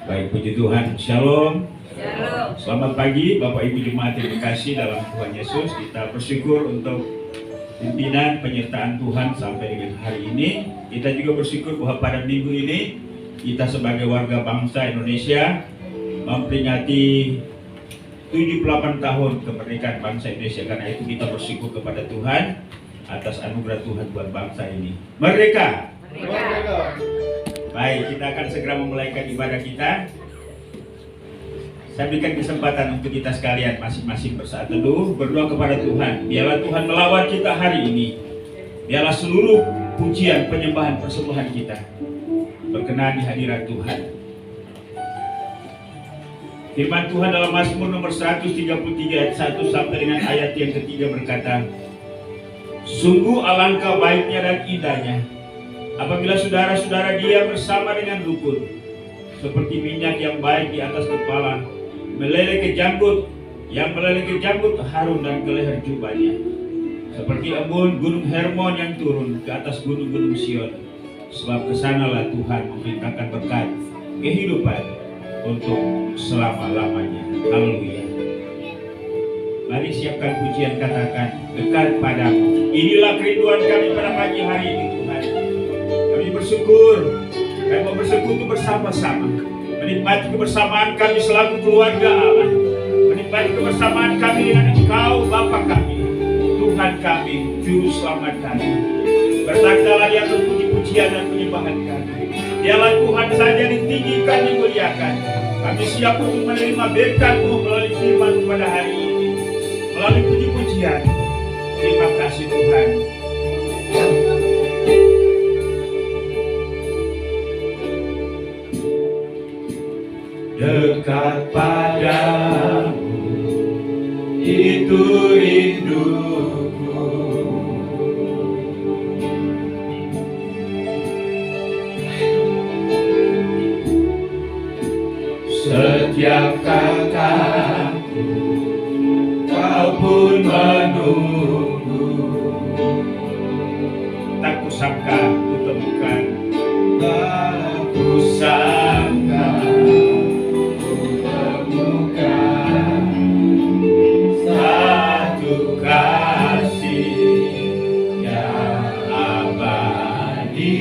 Baik, puji Tuhan. Shalom. Shalom. Selamat pagi Bapak Ibu Jemaat yang dikasihi dalam Tuhan Yesus. Kita bersyukur untuk pimpinan penyertaan Tuhan sampai dengan hari ini. Kita juga bersyukur bahwa pada minggu ini kita sebagai warga bangsa Indonesia memperingati 78 tahun kemerdekaan bangsa Indonesia. Karena itu kita bersyukur kepada Tuhan atas anugerah Tuhan buat bangsa ini. Merdeka! Merdeka. Baik, kita akan segera memulaikan ibadah kita. Saya berikan kesempatan untuk kita sekalian masing-masing bersaat teduh, berdoa kepada Tuhan. Biarlah Tuhan melawat kita hari ini. Biarlah seluruh pujian, penyembahan, persembahan kita berkenan di hadirat Tuhan. Firman Tuhan dalam Mazmur nomor 133 ayat 1 sampai dengan ayat yang ketiga berkata, sungguh alangkah baiknya dan indahnya apabila saudara-saudara dia bersama dengan rukun, seperti minyak yang baik di atas kepala, meleleh ke janggut, yang meleleh ke janggut harum dan ke leher jubahnya, seperti embun gunung Hermon yang turun ke atas gunung-gunung Sion, sebab kesanalah Tuhan memerintahkan berkat kehidupan untuk selama-lamanya. Haleluya. Mari siapkan pujian, katakan dekat padamu. Inilah kerinduan kami pada pagi hari ini Tuhan. Kami bersyukur, kami mau bersekutu bersama-sama, menikmati kebersamaan kami selaku keluarga Allah, menikmati kebersamaan kami dengan Engkau Bapa kami, Tuhan kami, Juru Selamat kami. Bertakdalah di atas puji-pujian dan penyembahan kami. Dialah Tuhan saja ditinggikan, dimuliakan. Kami siap untuk menerima berkat-Mu melalui firman pada hari ini, melalui puji-pujian. Terima kasih Tuhan. Dekat padamu, itu rinduku. Setiap kataku, kau pun menunggu. Tak kusangka kutemukan, tak kusangka satu kasih yang abadi.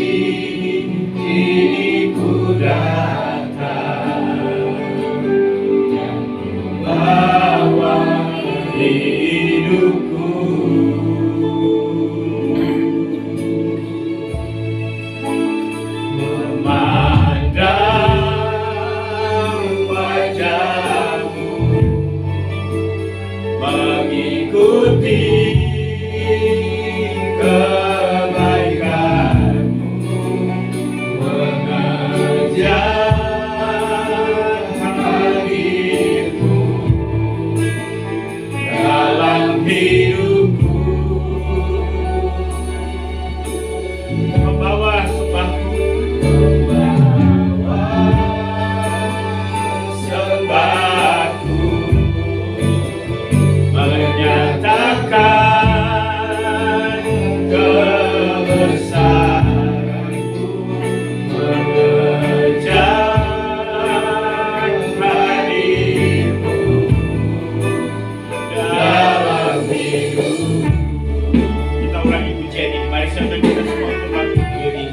Ini ku datang yang membawa hidupku. Memandang wajahmu, mengikuti kebaikanmu, mengejar hadirmu dalam hidupku, membawa sembahku, membawa sembahku, menyatakan kebesaranku, mengejar hadirmu dalam hidup. Kita ulangi pujian ini. Mari sampai kita semua berbangkit berdiri.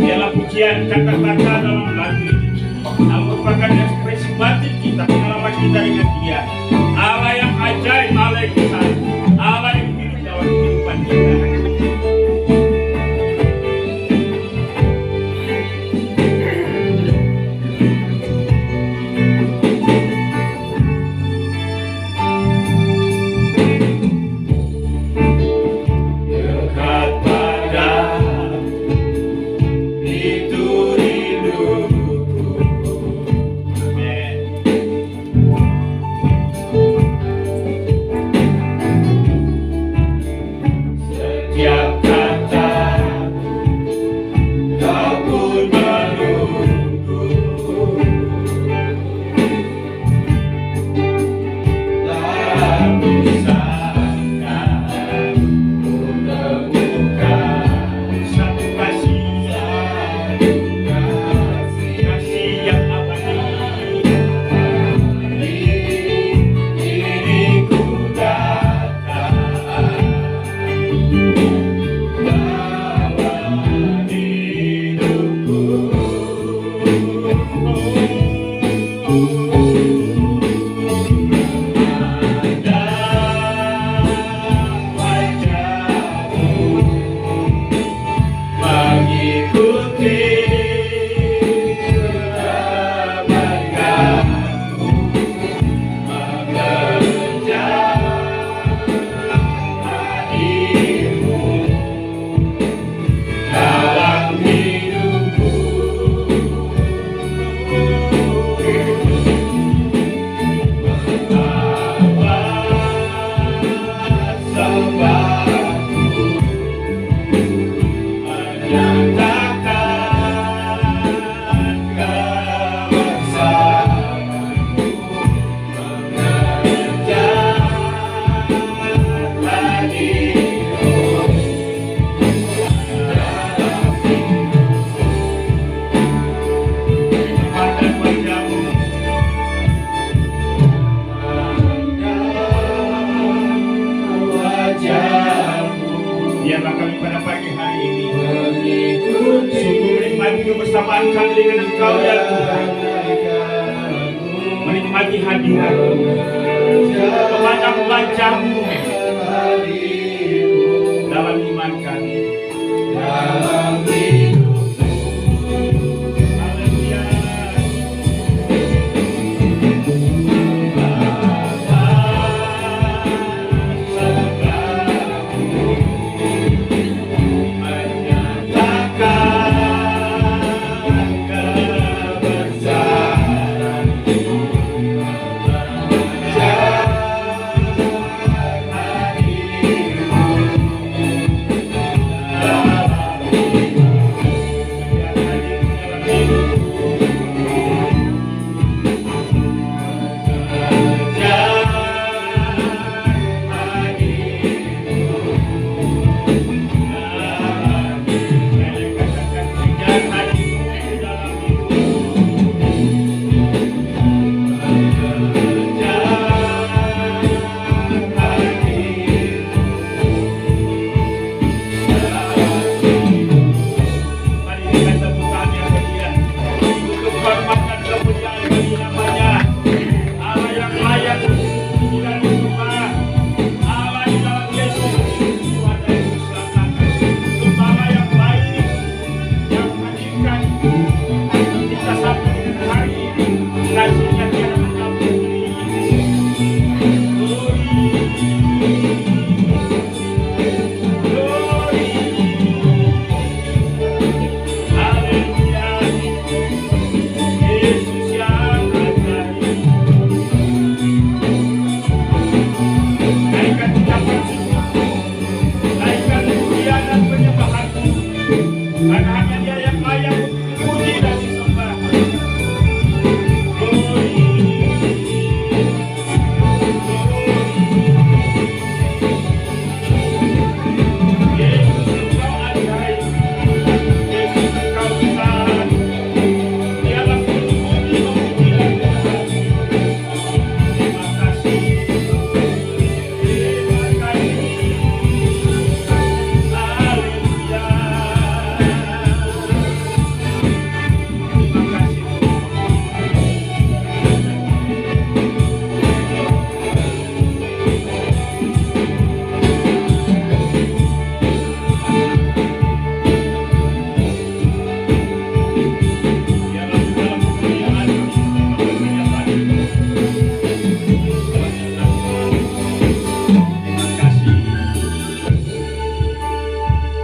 Dialah pujian kata-kata dalam lagu ini, yang merupakan ekspresi batin kita, pengalaman kita dengan Dia. Allah yang ajaib, Allah yang besar, Allah yang hidup dalam kehidupan kita. Dekat padamu, itu rinduku. Amen. lagi kebersamaan kami dengan Engkau ya Tuhan. Menikmati hadirat-Mu, memandang wajah-Mu dalam iman kami.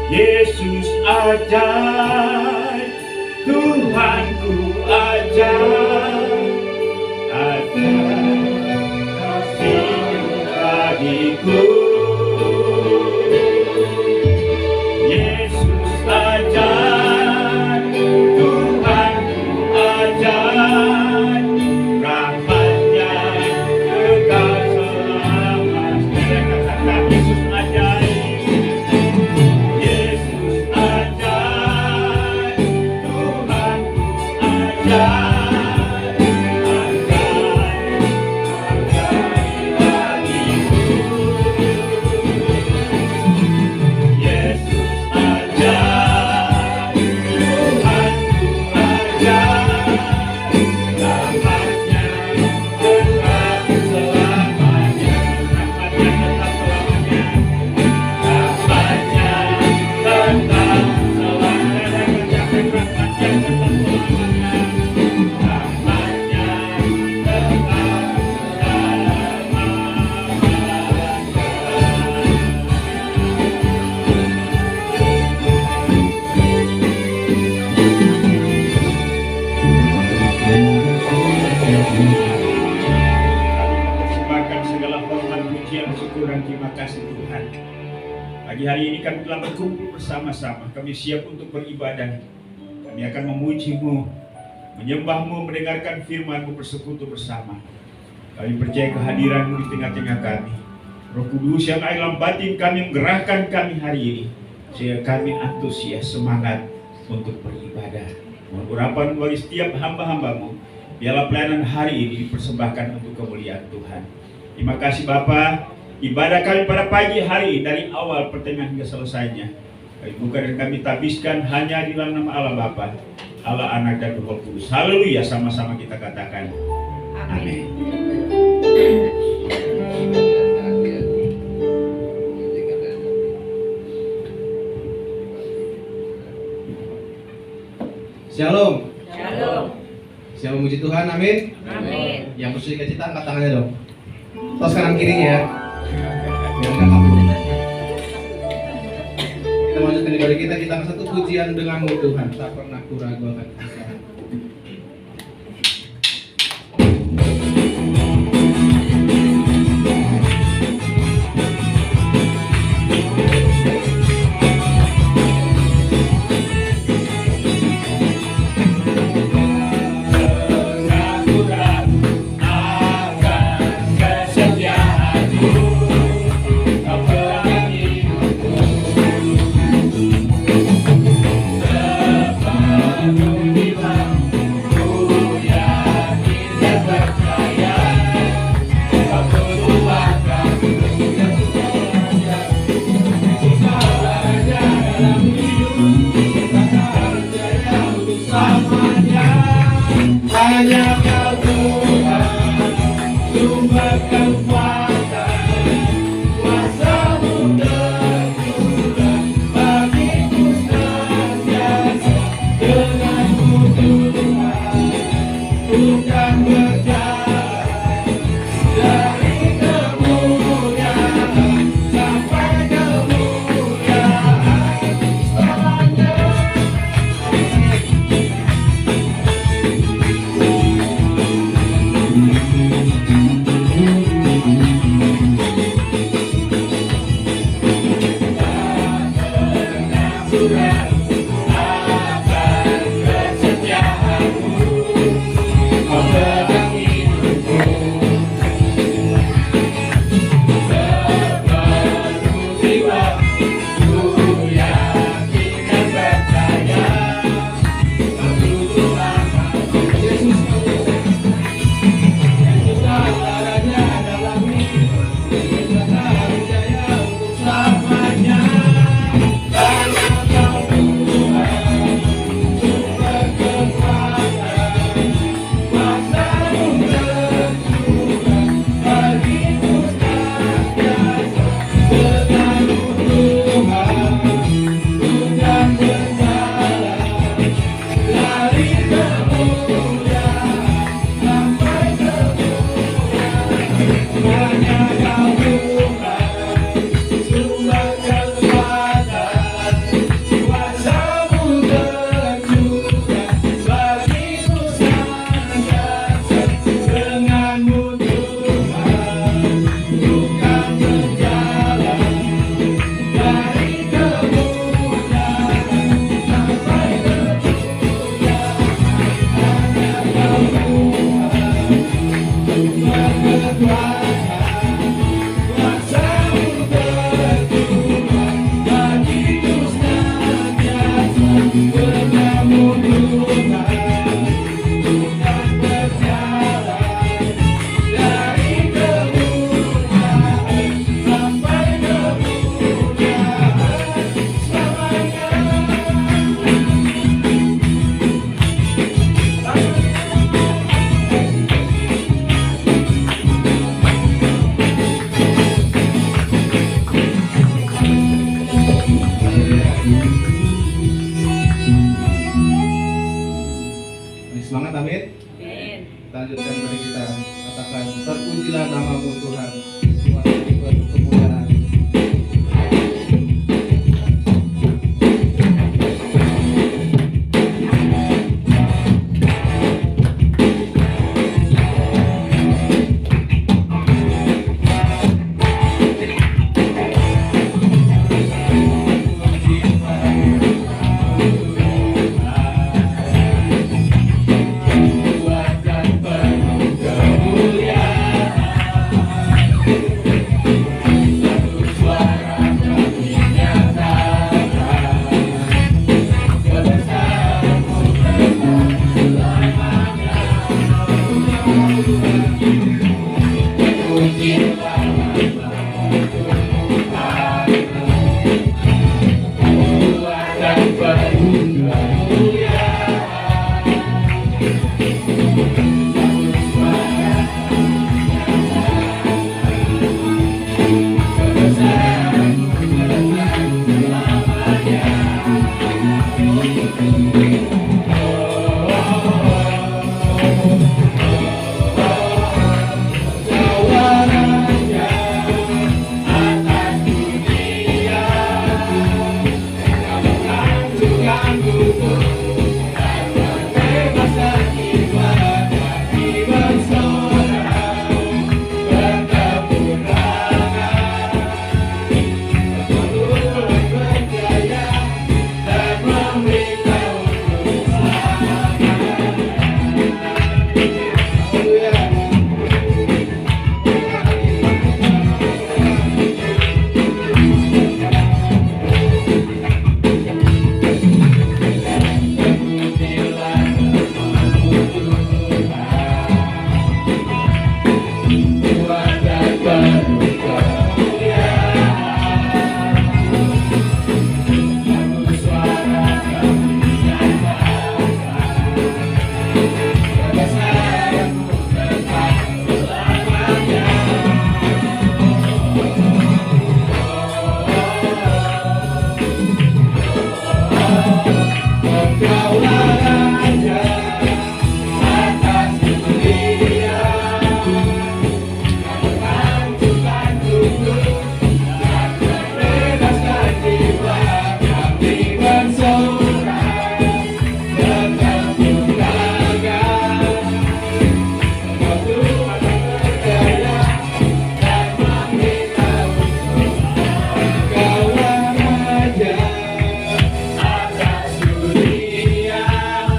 Yesus ajaib, Tuhanku ajaib, ajaib kasih bagiku. Yesus ajaib, Tuhanku ajaib, rahmat-Nya kekal selamanya. Katakan Yesus ajaib. Terima kasih Tuhan. Pagi hari ini kami telah berkumpul bersama-sama. Kami siap untuk beribadah. Kami akan memuji-Mu, menyembah-Mu, mendengarkan firman-Mu, bersekutu bersama. Kami percaya kehadiran-Mu di tengah-tengah kami. Roh Kudus yang ada dalam batin kami menggerakkan kami hari ini, sehingga kami antusias, semangat untuk beribadah. Mohon urapan bagi setiap hamba-hamba-Mu. Biarlah pelayanan hari ini dipersembahkan untuk kemuliaan Tuhan. Terima kasih Bapa. Ibadah kami pada pagi hari dari awal pertengahan hingga selesainya, Bukan dan kami tabiskan hanya di dalam nama Allah Bapa, Allah Anak dan Roh Kudus. Haleluya, sama-sama kita katakan. Amin. Shalom. Shalom. Siapa memuji Tuhan, amin. Amin. Yang bersuka cita angkat tangannya dong. Tos kanan kirinya ya. Biar nggak kabur. Kita lanjutkan ibadah kita angkat satu pujian denganmu Tuhan, tak pernah kuragu akan Tuhan.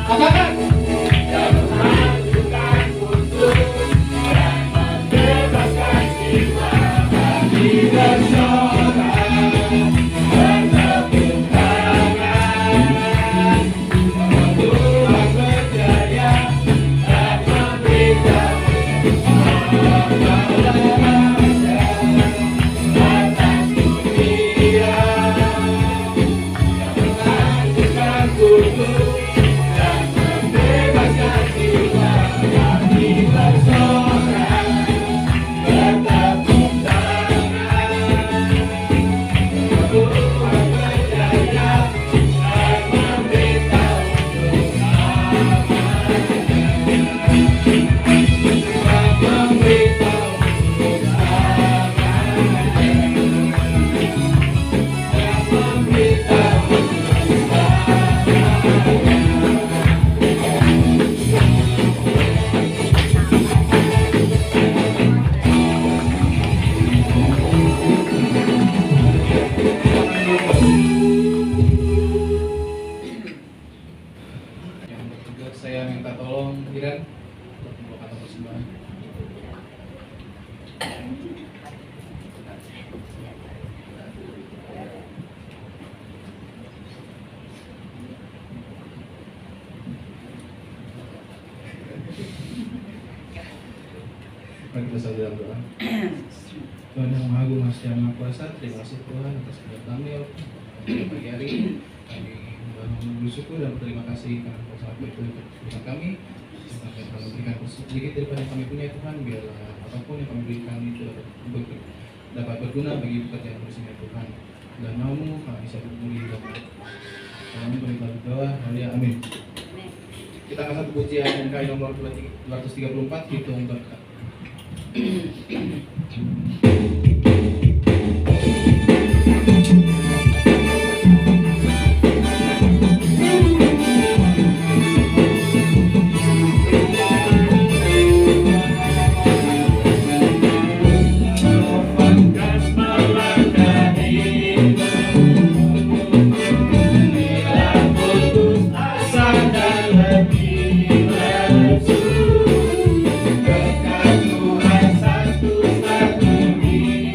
Katakan. Saya minta tolong Iren untuk membawakan persembahan. Mari kita saling dalam doa. Tuhan yang Maha Agung, Maha Maha Kuasa, terima kasih Tuhan atas kebenaran kami pagi hari ini. Kami bersyukur dan berterima kasih karena Kau sangat baik untuk kami. Sampai kami berikan sedikit daripada yang kami punya Tuhan, biarlah apapun yang kami berikan itu dapat berguna bagi pekerjaan bersama Tuhan. Dan mau-Mu kami bisa bermulia dapat. Kami berdoa, haleluya, amin. Kita akan satu pujian NKI nomor 234, hitung berkat. Tuhan satu-satunya.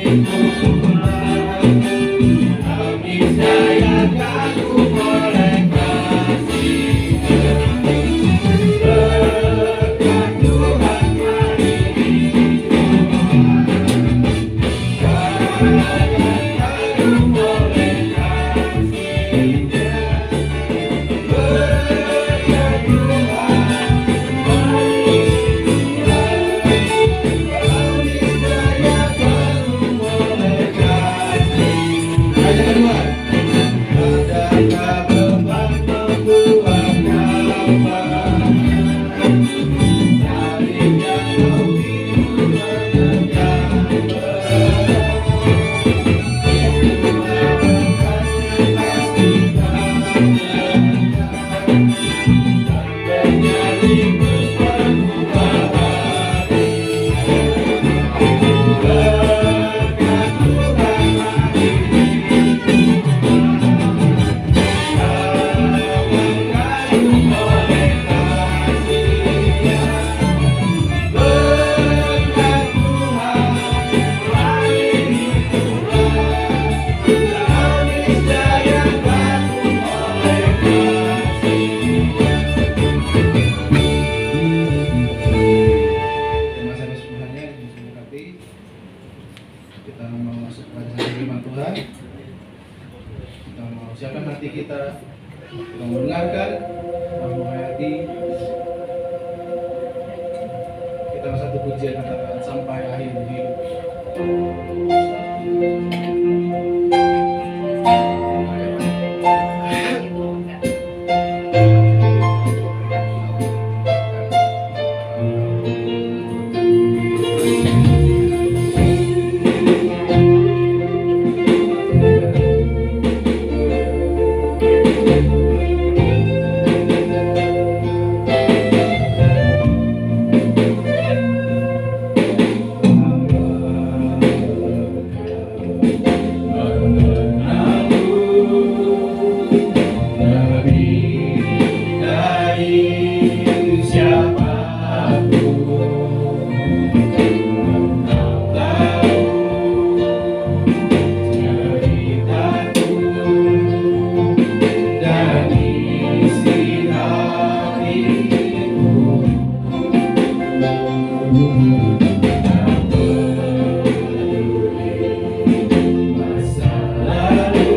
masa lalu,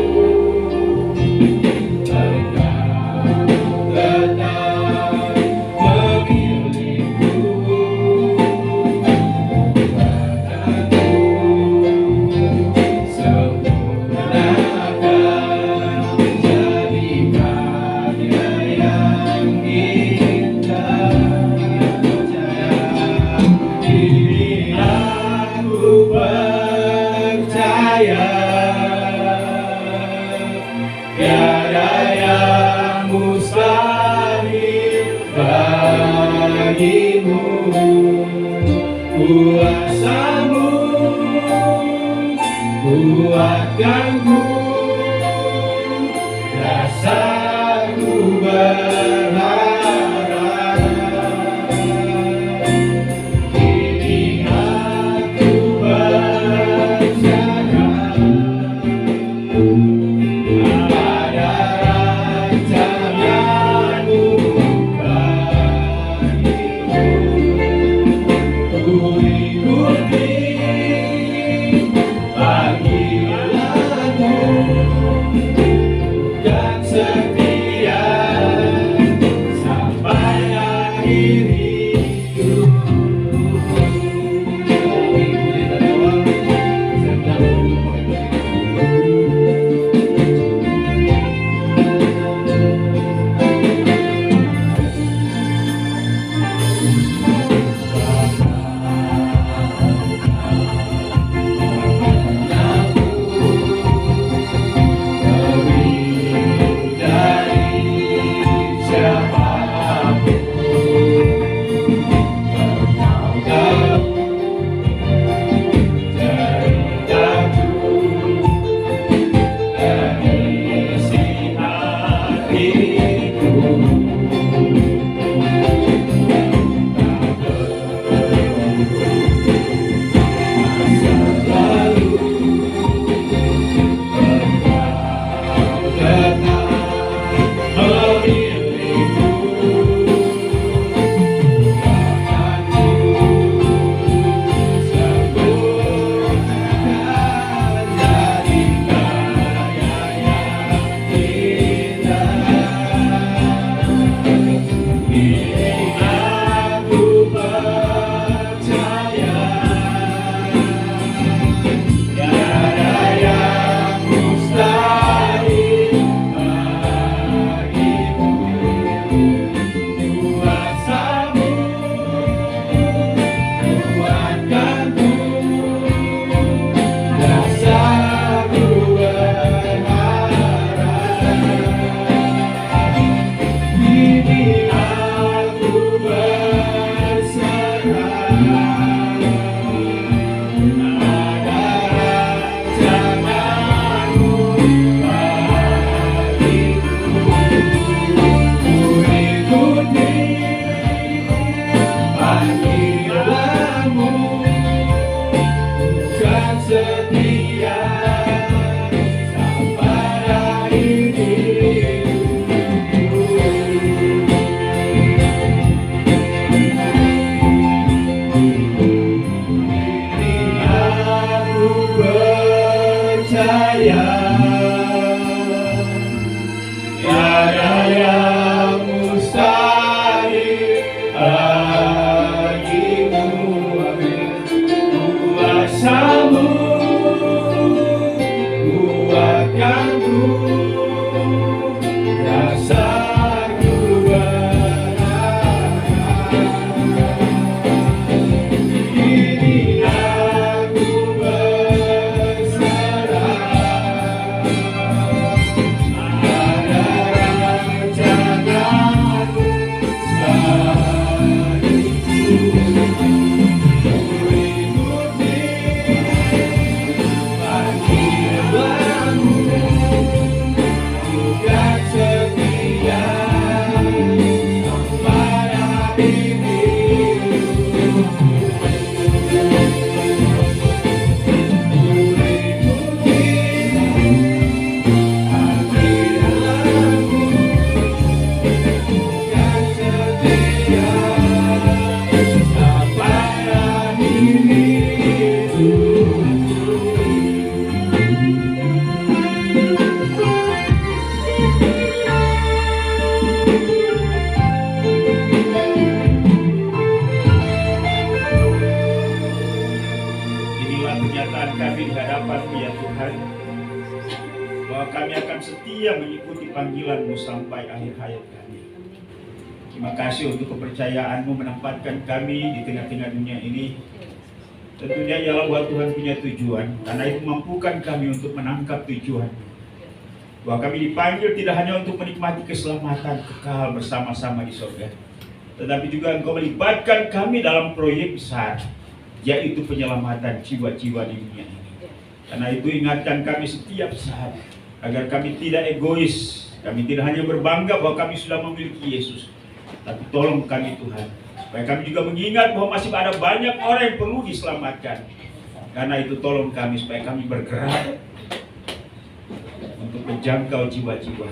engkau tetap memilihku. Sempurnakan jadi karya yang indah. Ini aku percaya, tiada yang mustahil bagimu. Kuasamu kuatkanku, rasaku berharap. Kini aku percaya pada rancanganmu bagiku. Ku ikuti panggilanmu. setia mengikuti panggilan-Mu sampai akhir hayat kami. Terima kasih untuk kepercayaan-Mu menempatkan kami di tengah-tengah dunia ini. Tentunya ialah buat Tuhan punya tujuan, karena itu mampukan kami untuk menangkap tujuan. Bahwa kami dipanggil tidak hanya untuk menikmati keselamatan kekal bersama-sama di surga, tetapi juga Engkau melibatkan kami dalam proyek besar, yaitu penyelamatan jiwa-jiwa di dunia ini. Karena itu ingatkan kami setiap saat, agar kami tidak egois, kami tidak hanya berbangga bahwa kami sudah memiliki Yesus, tapi tolong kami Tuhan, supaya kami juga mengingat bahwa masih ada banyak orang yang perlu diselamatkan. Karena itu tolong kami supaya kami bergerak untuk menjangkau jiwa-jiwa.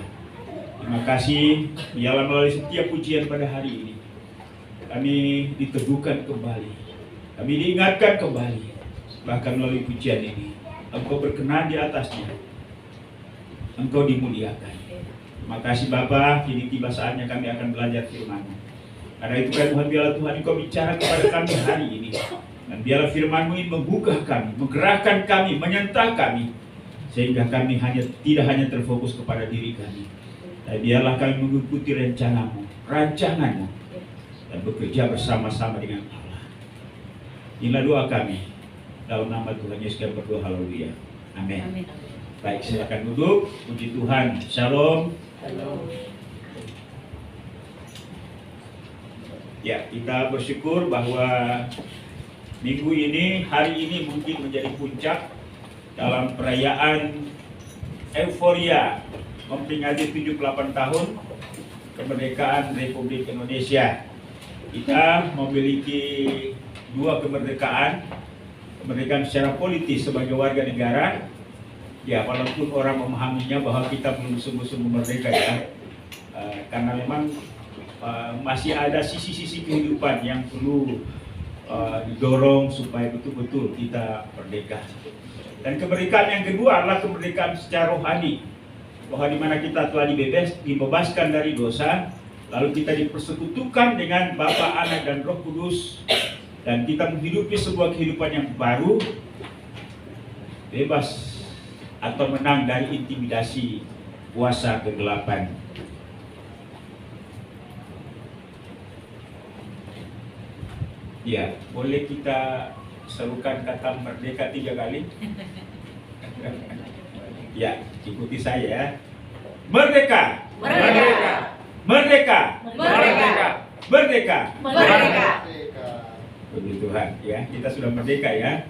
Terima kasih, biarlah melalui setiap pujian pada hari ini kami diteguhkan kembali, kami diingatkan kembali, bahkan melalui pujian ini Engkau berkenan di atasnya, Engkau dimuliakan. Terima kasih Bapa, kini tiba saatnya kami akan belajar firman-Mu. Karena itu kan Tuhan, biarlah Tuhan Engkau bicara kepada kami hari ini, dan biarlah firman-Mu ini membuka kami, menggerakkan kami, menyentuh kami, sehingga kami tidak hanya terfokus kepada diri kami, tapi biarlah kami mengikuti rencana-Mu, rancangan-Mu, dan bekerja bersama-sama dengan Allah. Inilah doa kami, dalam nama Tuhan Yesus kami berdoa, haleluya. Amin. Baik, silakan duduk. Puji Tuhan. Shalom. Ya, kita bersyukur bahwa minggu ini, hari ini mungkin menjadi puncak dalam perayaan euforia memperingati 78 tahun kemerdekaan Republik Indonesia. Kita memiliki dua kemerdekaan secara politis sebagai warga negara. Ya, walaupun orang memahaminya bahwa kita belum sungguh-sungguh merdeka ya, karena memang masih ada sisi-sisi kehidupan yang perlu didorong supaya betul-betul kita merdeka. Dan kemerdekaan yang kedua adalah kemerdekaan secara rohani, bahwa di mana kita telah dibebaskan dari dosa, lalu kita dipersekutukan dengan Bapa, Anak, dan Roh Kudus, dan kita menghidupi sebuah kehidupan yang baru, bebas atau menang dari intimidasi kuasa kegelapan. Ya, boleh kita serukan kata merdeka 3 kali? Ya, ikuti saya ya. Merdeka! Merdeka! Merdeka! Merdeka! Merdeka! Merdeka! Puji Tuhan ya, kita sudah merdeka ya.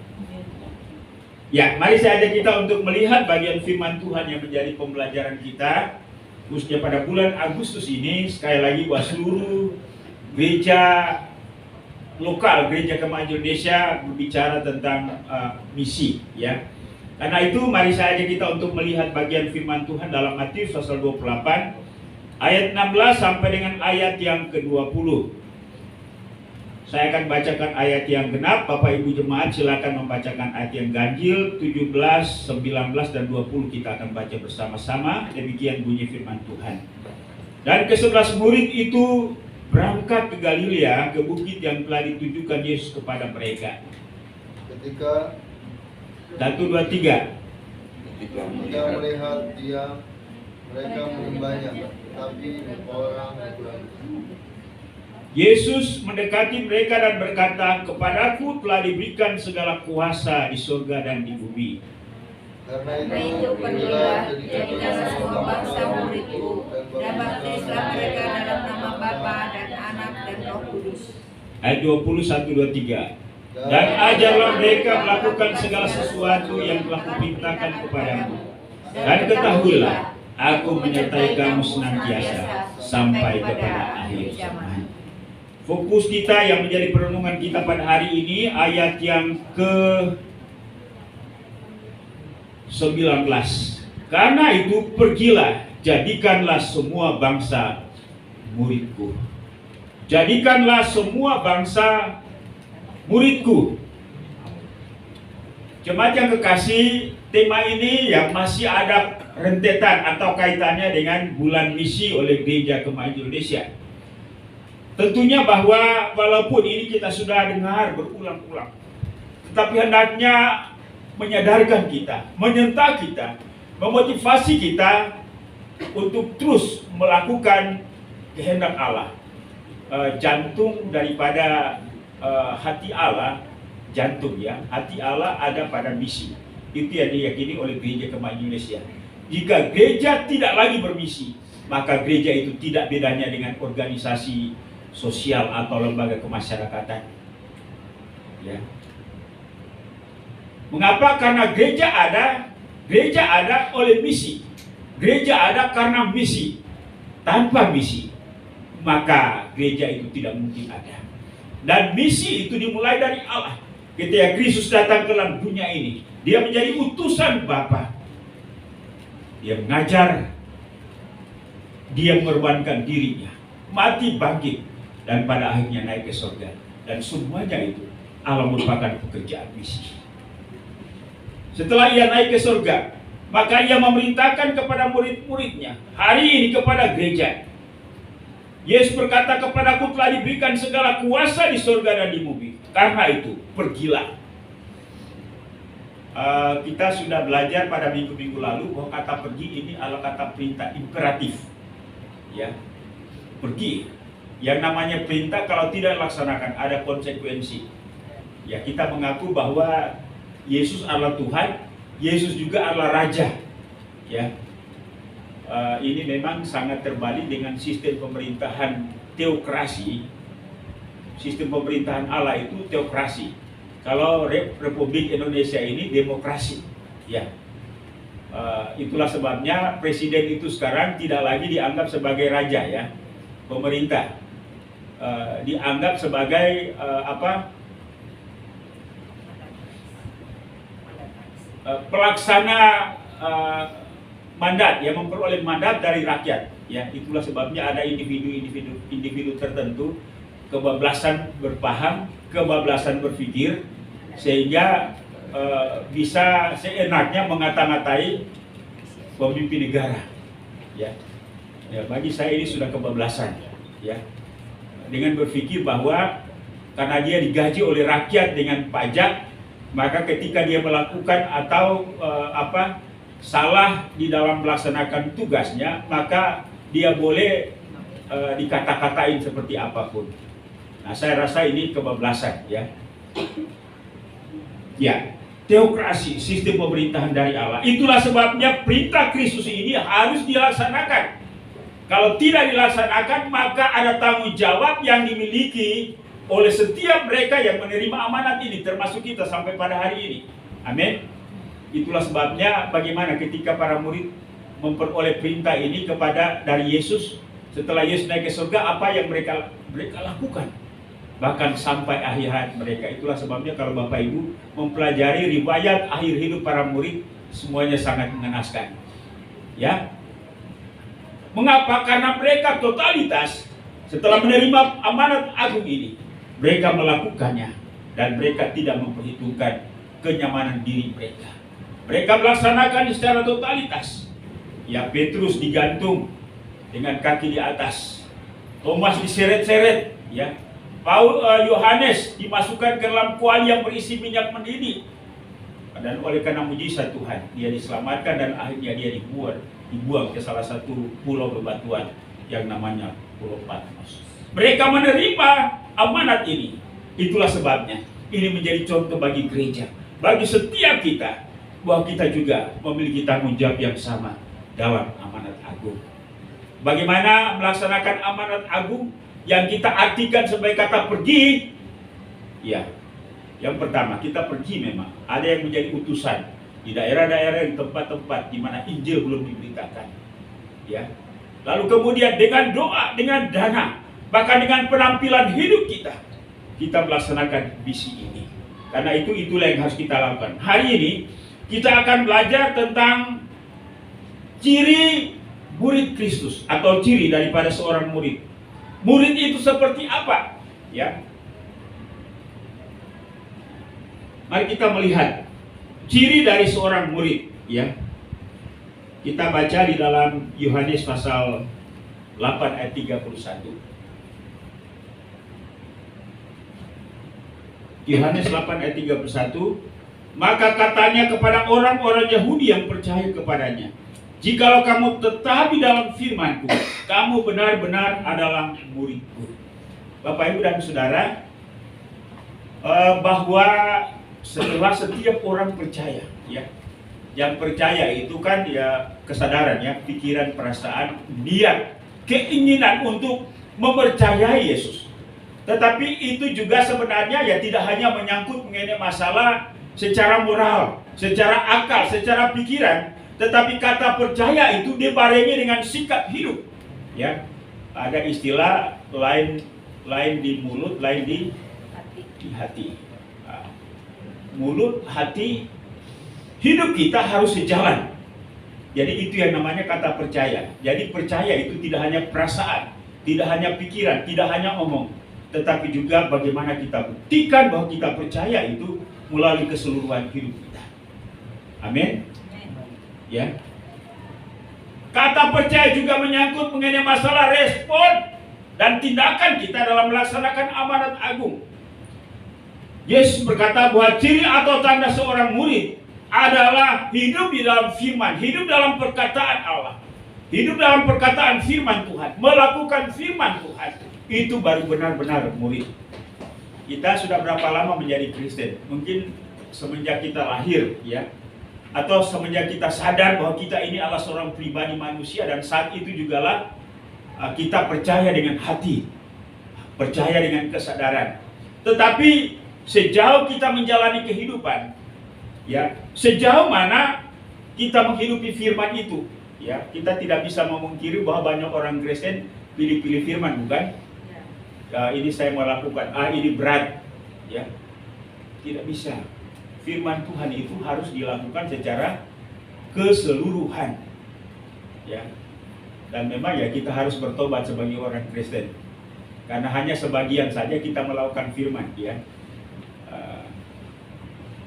Ya, mari saya ajak kita untuk melihat bagian firman Tuhan yang menjadi pembelajaran kita, khususnya pada bulan Agustus ini. Sekali lagi buat seluruh gereja lokal, gereja Kemajuan Indonesia berbicara tentang misi ya. Karena itu mari saya ajak kita untuk melihat bagian firman Tuhan dalam Matius pasal 28 ayat 16 sampai dengan ayat yang ke-20. Saya akan bacakan ayat yang genap, Bapak Ibu Jemaat silakan membacakan ayat yang ganjil, 17, 19, dan 20 kita akan baca bersama-sama. Demikian bunyi firman Tuhan. Dan ke-11 murid itu berangkat ke Galilea, ke bukit yang telah ditujukan Yesus kepada mereka. Ketika 1, 2, 3. Ketika melihat dia, mereka menyembahnya, tapi orang berani. Yesus mendekati mereka dan berkata, "Kepadaku telah diberikan segala kuasa di surga dan di bumi. Karena itu pergilah, jadikanlah semua bangsa muridku, dan baptislah mereka dalam nama Bapa dan Anak dan Roh Kudus." Ayat 21, 23. Dan ajarlah mereka melakukan segala sesuatu yang telah kupintakan kepadamu. Dan ketahuilah, aku menyertai kamu senantiasa sampai kepada akhir zaman. Fokus kita yang menjadi perenungan kita pada hari ini ayat yang ke-19. Karena itu pergilah, jadikanlah semua bangsa muridku. Jadikanlah semua bangsa muridku. Jemaat yang kekasih, tema ini yang masih ada rentetan atau kaitannya dengan bulan misi oleh Gereja Kemajuan Indonesia. Tentunya bahwa walaupun ini kita sudah dengar berulang-ulang, tetapi hendaknya menyadarkan kita, menyentuh kita, memotivasi kita untuk terus melakukan kehendak Allah. Jantung daripada hati Allah, jantung ya, hati Allah ada pada misi. Itu yang diyakini oleh Gereja Kemahiran Indonesia. Jika gereja tidak lagi bermisi, maka gereja itu tidak bedanya dengan organisasi sosial atau lembaga kemasyarakatan. Ya. Mengapa? Karena gereja ada oleh misi. Gereja ada karena misi. Tanpa misi, maka gereja itu tidak mungkin ada. Dan misi itu dimulai dari Allah. Ketika Kristus datang ke dalam dunia ini, dia menjadi utusan Bapa. Dia mengajar, dia mengorbankan dirinya, mati bangkit, dan pada akhirnya naik ke surga. Dan semuanya itu Allah merupakan pekerjaan misi. Setelah ia naik ke surga, maka ia memerintahkan kepada murid-muridnya, hari ini kepada gereja. Yesus berkata, kepadaku telah diberikan segala kuasa di surga dan di bumi. Karena itu, pergilah. Kita sudah belajar pada minggu-minggu lalu bahwa kata pergi ini adalah kata perintah imperatif. Ya, pergi. Yang namanya perintah kalau tidak dilaksanakan ada konsekuensi. Ya, kita mengaku bahwa Yesus adalah Tuhan, Yesus juga adalah Raja. Ya, ini memang sangat terbalik dengan sistem pemerintahan teokrasi. Sistem pemerintahan Allah itu teokrasi. Kalau Republik Indonesia ini demokrasi. Ya, itulah sebabnya presiden itu sekarang tidak lagi dianggap sebagai raja ya, pemerintah. Dianggap sebagai pelaksana mandat, yang memperoleh mandat dari rakyat. Ya, itulah sebabnya ada individu tertentu kebablasan berpaham, kebablasan berpikir, sehingga bisa seenaknya mengata-ngatai pemimpin negara. Ya, bagi saya ini sudah kebablasan. Ya, dengan berpikir bahwa karena dia digaji oleh rakyat dengan pajak, maka ketika dia melakukan atau salah di dalam melaksanakan tugasnya, maka dia boleh dikata-katain seperti apapun. Nah, saya rasa ini kebablasan ya. Ya, teokrasi, sistem pemerintahan dari Allah. Itulah sebabnya perintah Kristus ini harus dilaksanakan. Kalau tidak dilaksanakan, maka ada tanggung jawab yang dimiliki oleh setiap mereka yang menerima amanat ini, termasuk kita sampai pada hari ini. Amin. Itulah sebabnya bagaimana ketika para murid memperoleh perintah ini dari Yesus, setelah Yesus naik ke surga, apa yang mereka lakukan? Bahkan sampai akhir hayat mereka. Itulah sebabnya kalau Bapak Ibu mempelajari riwayat akhir hidup para murid, semuanya sangat mengenaskan. Ya. Mengapa? Karena mereka totalitas setelah menerima amanat agung ini, mereka melakukannya dan mereka tidak memperhitungkan kenyamanan diri mereka. Mereka melaksanakan secara totalitas. Ya, Petrus digantung dengan kaki di atas, Thomas diseret-seret, ya. Yohanes dimasukkan ke dalam kuali yang berisi minyak mendidih. Dan oleh karena mujizat Tuhan, dia diselamatkan dan akhirnya dia dibuang ke salah satu pulau bebatuan yang namanya Pulau Patmos. Mereka menerima amanat ini. Itulah sebabnya ini menjadi contoh bagi gereja, bagi setiap kita, bahwa kita juga memiliki tanggung jawab yang sama dalam amanat agung. Bagaimana melaksanakan amanat agung yang kita artikan sebagai kata pergi? Ya, yang pertama kita pergi memang. Ada yang menjadi utusan di daerah-daerah, di tempat-tempat di mana Injil belum diberitakan. Ya. Lalu kemudian dengan doa, dengan dana, bahkan dengan penampilan hidup kita melaksanakan misi ini. Karena itulah yang harus kita lakukan. Hari ini kita akan belajar tentang ciri murid Kristus atau ciri daripada seorang murid. Murid itu seperti apa? Ya. Mari kita melihat ciri dari seorang murid, ya. Kita baca di dalam Yohanes pasal 8 ayat 31. Yohanes 8 ayat 31, maka katanya kepada orang-orang Yahudi yang percaya kepadanya, Jikalau kamu tetap di dalam firman-Ku, kamu benar-benar adalah murid-Ku. Bapak, Ibu, dan Saudara, bahwa setelah setiap orang percaya, ya, yang percaya itu kan ya kesadaran, ya, pikiran, perasaan, niat, keinginan untuk mempercayai Yesus. Tetapi itu juga sebenarnya ya tidak hanya menyangkut mengenai masalah secara moral, secara akal, secara pikiran, tetapi kata percaya itu dibarengi dengan sikap hidup. Ya, ada istilah lain di mulut, lain di hati. Mulut, hati, hidup kita harus sejalan. Jadi itu yang namanya kata percaya. Jadi percaya itu tidak hanya perasaan, tidak hanya pikiran, tidak hanya omong, tetapi juga bagaimana kita buktikan bahwa kita percaya itu melalui keseluruhan hidup kita. Amin. Ya. Kata percaya juga menyangkut mengenai masalah respon dan tindakan kita dalam melaksanakan amanat agung. Yesus berkata bahwa ciri atau tanda seorang murid adalah hidup di dalam firman, hidup dalam perkataan Allah, hidup dalam perkataan firman Tuhan, melakukan firman Tuhan. Itu baru benar-benar murid. Kita sudah berapa lama menjadi Kristen? Mungkin semenjak kita lahir, ya, atau semenjak kita sadar bahwa kita ini adalah seorang pribadi manusia, dan saat itu jugalah kita percaya dengan hati, percaya dengan kesadaran. Tetapi sejauh kita menjalani kehidupan, ya, sejauh mana kita menghidupi firman itu, ya, kita tidak bisa memungkiri bahwa banyak orang Kristen pilih-pilih firman, bukan? Ini saya mau lakukan, ini berat, ya, tidak bisa. Firman Tuhan itu harus dilakukan secara keseluruhan, ya. Dan memang ya kita harus bertobat sebagai orang Kristen, karena hanya sebagian saja kita melakukan firman, ya.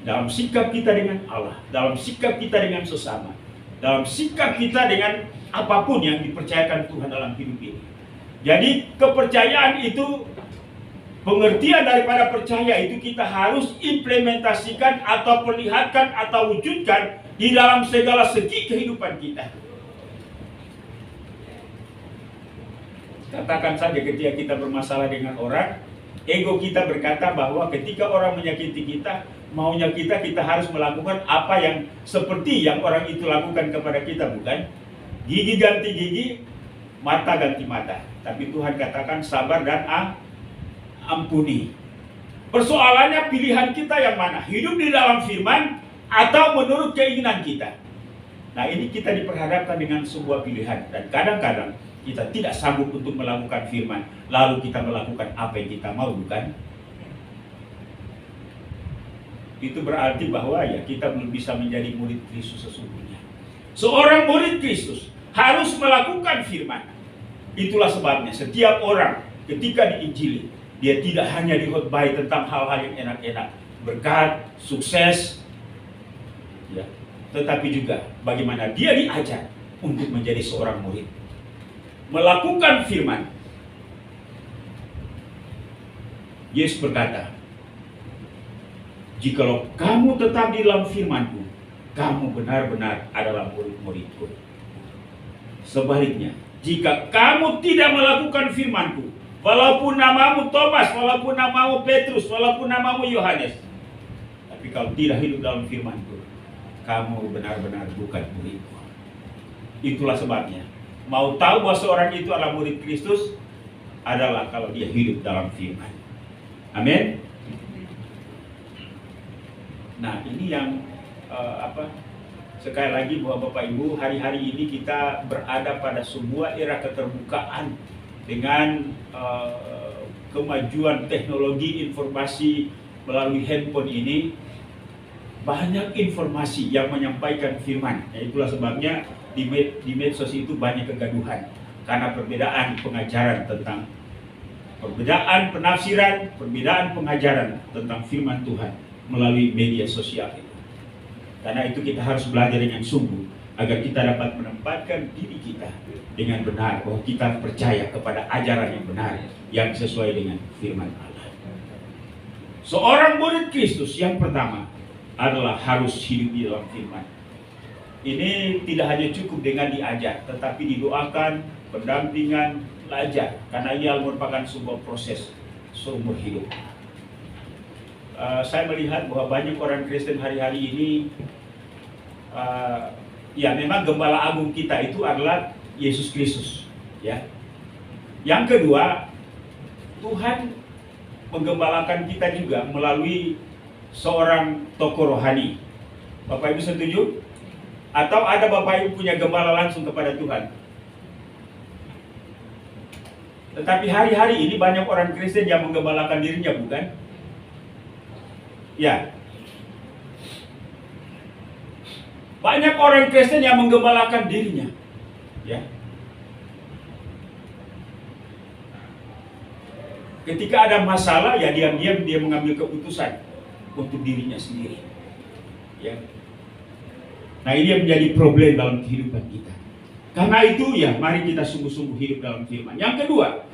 Dalam sikap kita dengan Allah, dalam sikap kita dengan sesama, dalam sikap kita dengan apapun yang dipercayakan Tuhan dalam hidup ini. Jadi kepercayaan itu, pengertian daripada percaya itu kita harus implementasikan atau perlihatkan atau wujudkan di dalam segala segi kehidupan kita. Katakan saja ketika kita bermasalah dengan orang, ego kita berkata bahwa ketika orang menyakiti kita, maunya kita harus melakukan apa yang seperti yang orang itu lakukan kepada kita, bukan? Gigi ganti gigi, mata ganti mata. Tapi Tuhan katakan sabar dan ampuni. Persoalannya pilihan kita yang mana? Hidup di dalam firman atau menurut keinginan kita? Nah, ini kita diperhadapkan dengan sebuah pilihan. Dan kadang-kadang kita tidak sanggup untuk melakukan firman, lalu kita melakukan apa yang kita mau, bukan? Itu berarti bahwa ya kita belum bisa menjadi murid Kristus sesungguhnya. Seorang murid Kristus harus melakukan firman. Itulah sebabnya setiap orang ketika diinjili, dia tidak hanya dikhotbahi tentang hal-hal yang enak-enak, berkat, sukses, ya, tetapi juga bagaimana dia diajar untuk menjadi seorang murid, melakukan firman. Yesus berkata, jikalau kamu tetap di dalam firman-Ku, kamu benar-benar adalah murid-murid-Ku. Sebaliknya, jika kamu tidak melakukan firman-Ku, walaupun namamu Thomas, walaupun namamu Petrus, walaupun namamu Yohanes, tapi kalau tidak hidup dalam firman-Ku, kamu benar-benar bukan murid-Ku. Itulah sebabnya, mau tahu bahwa seorang itu adalah murid Kristus adalah kalau dia hidup dalam firman. Amin. Nah, ini yang sekali lagi bahwa Bapak Ibu, hari-hari ini kita berada pada sebuah era keterbukaan dengan kemajuan teknologi informasi melalui handphone ini. Banyak informasi yang menyampaikan firman. Ya, itulah sebabnya di medsos itu banyak kegaduhan karena perbedaan pengajaran tentang, perbedaan penafsiran, perbedaan pengajaran tentang firman Tuhan melalui media sosial itu. Karena itu kita harus belajar dengan sungguh agar kita dapat menempatkan diri kita dengan benar bahwa kita percaya kepada ajaran yang benar yang sesuai dengan firman Allah. Seorang murid Kristus yang pertama adalah harus hidup di dalam firman. Ini tidak hanya cukup dengan diajar, tetapi didoakan, pendampingan, belajar, karena ia merupakan sebuah proses seumur hidup. Saya melihat bahwa banyak orang Kristen hari-hari ini, ya memang gembala agung kita itu adalah Yesus Kristus, ya. Yang kedua, Tuhan menggembalakan kita juga melalui seorang tokoh rohani. Bapak Ibu setuju? Atau ada Bapak Ibu punya gembala langsung kepada Tuhan? Tetapi hari-hari ini banyak orang Kristen yang menggembalakan dirinya, bukan? Ya. Banyak orang Kristen yang menggembalakan dirinya. Ya. Ketika ada masalah, ya diam-diam dia mengambil keputusan untuk dirinya sendiri. Ya. Nah, ini yang menjadi problem dalam kehidupan kita. Karena itu ya, mari kita sungguh-sungguh hidup dalam firman. Yang kedua,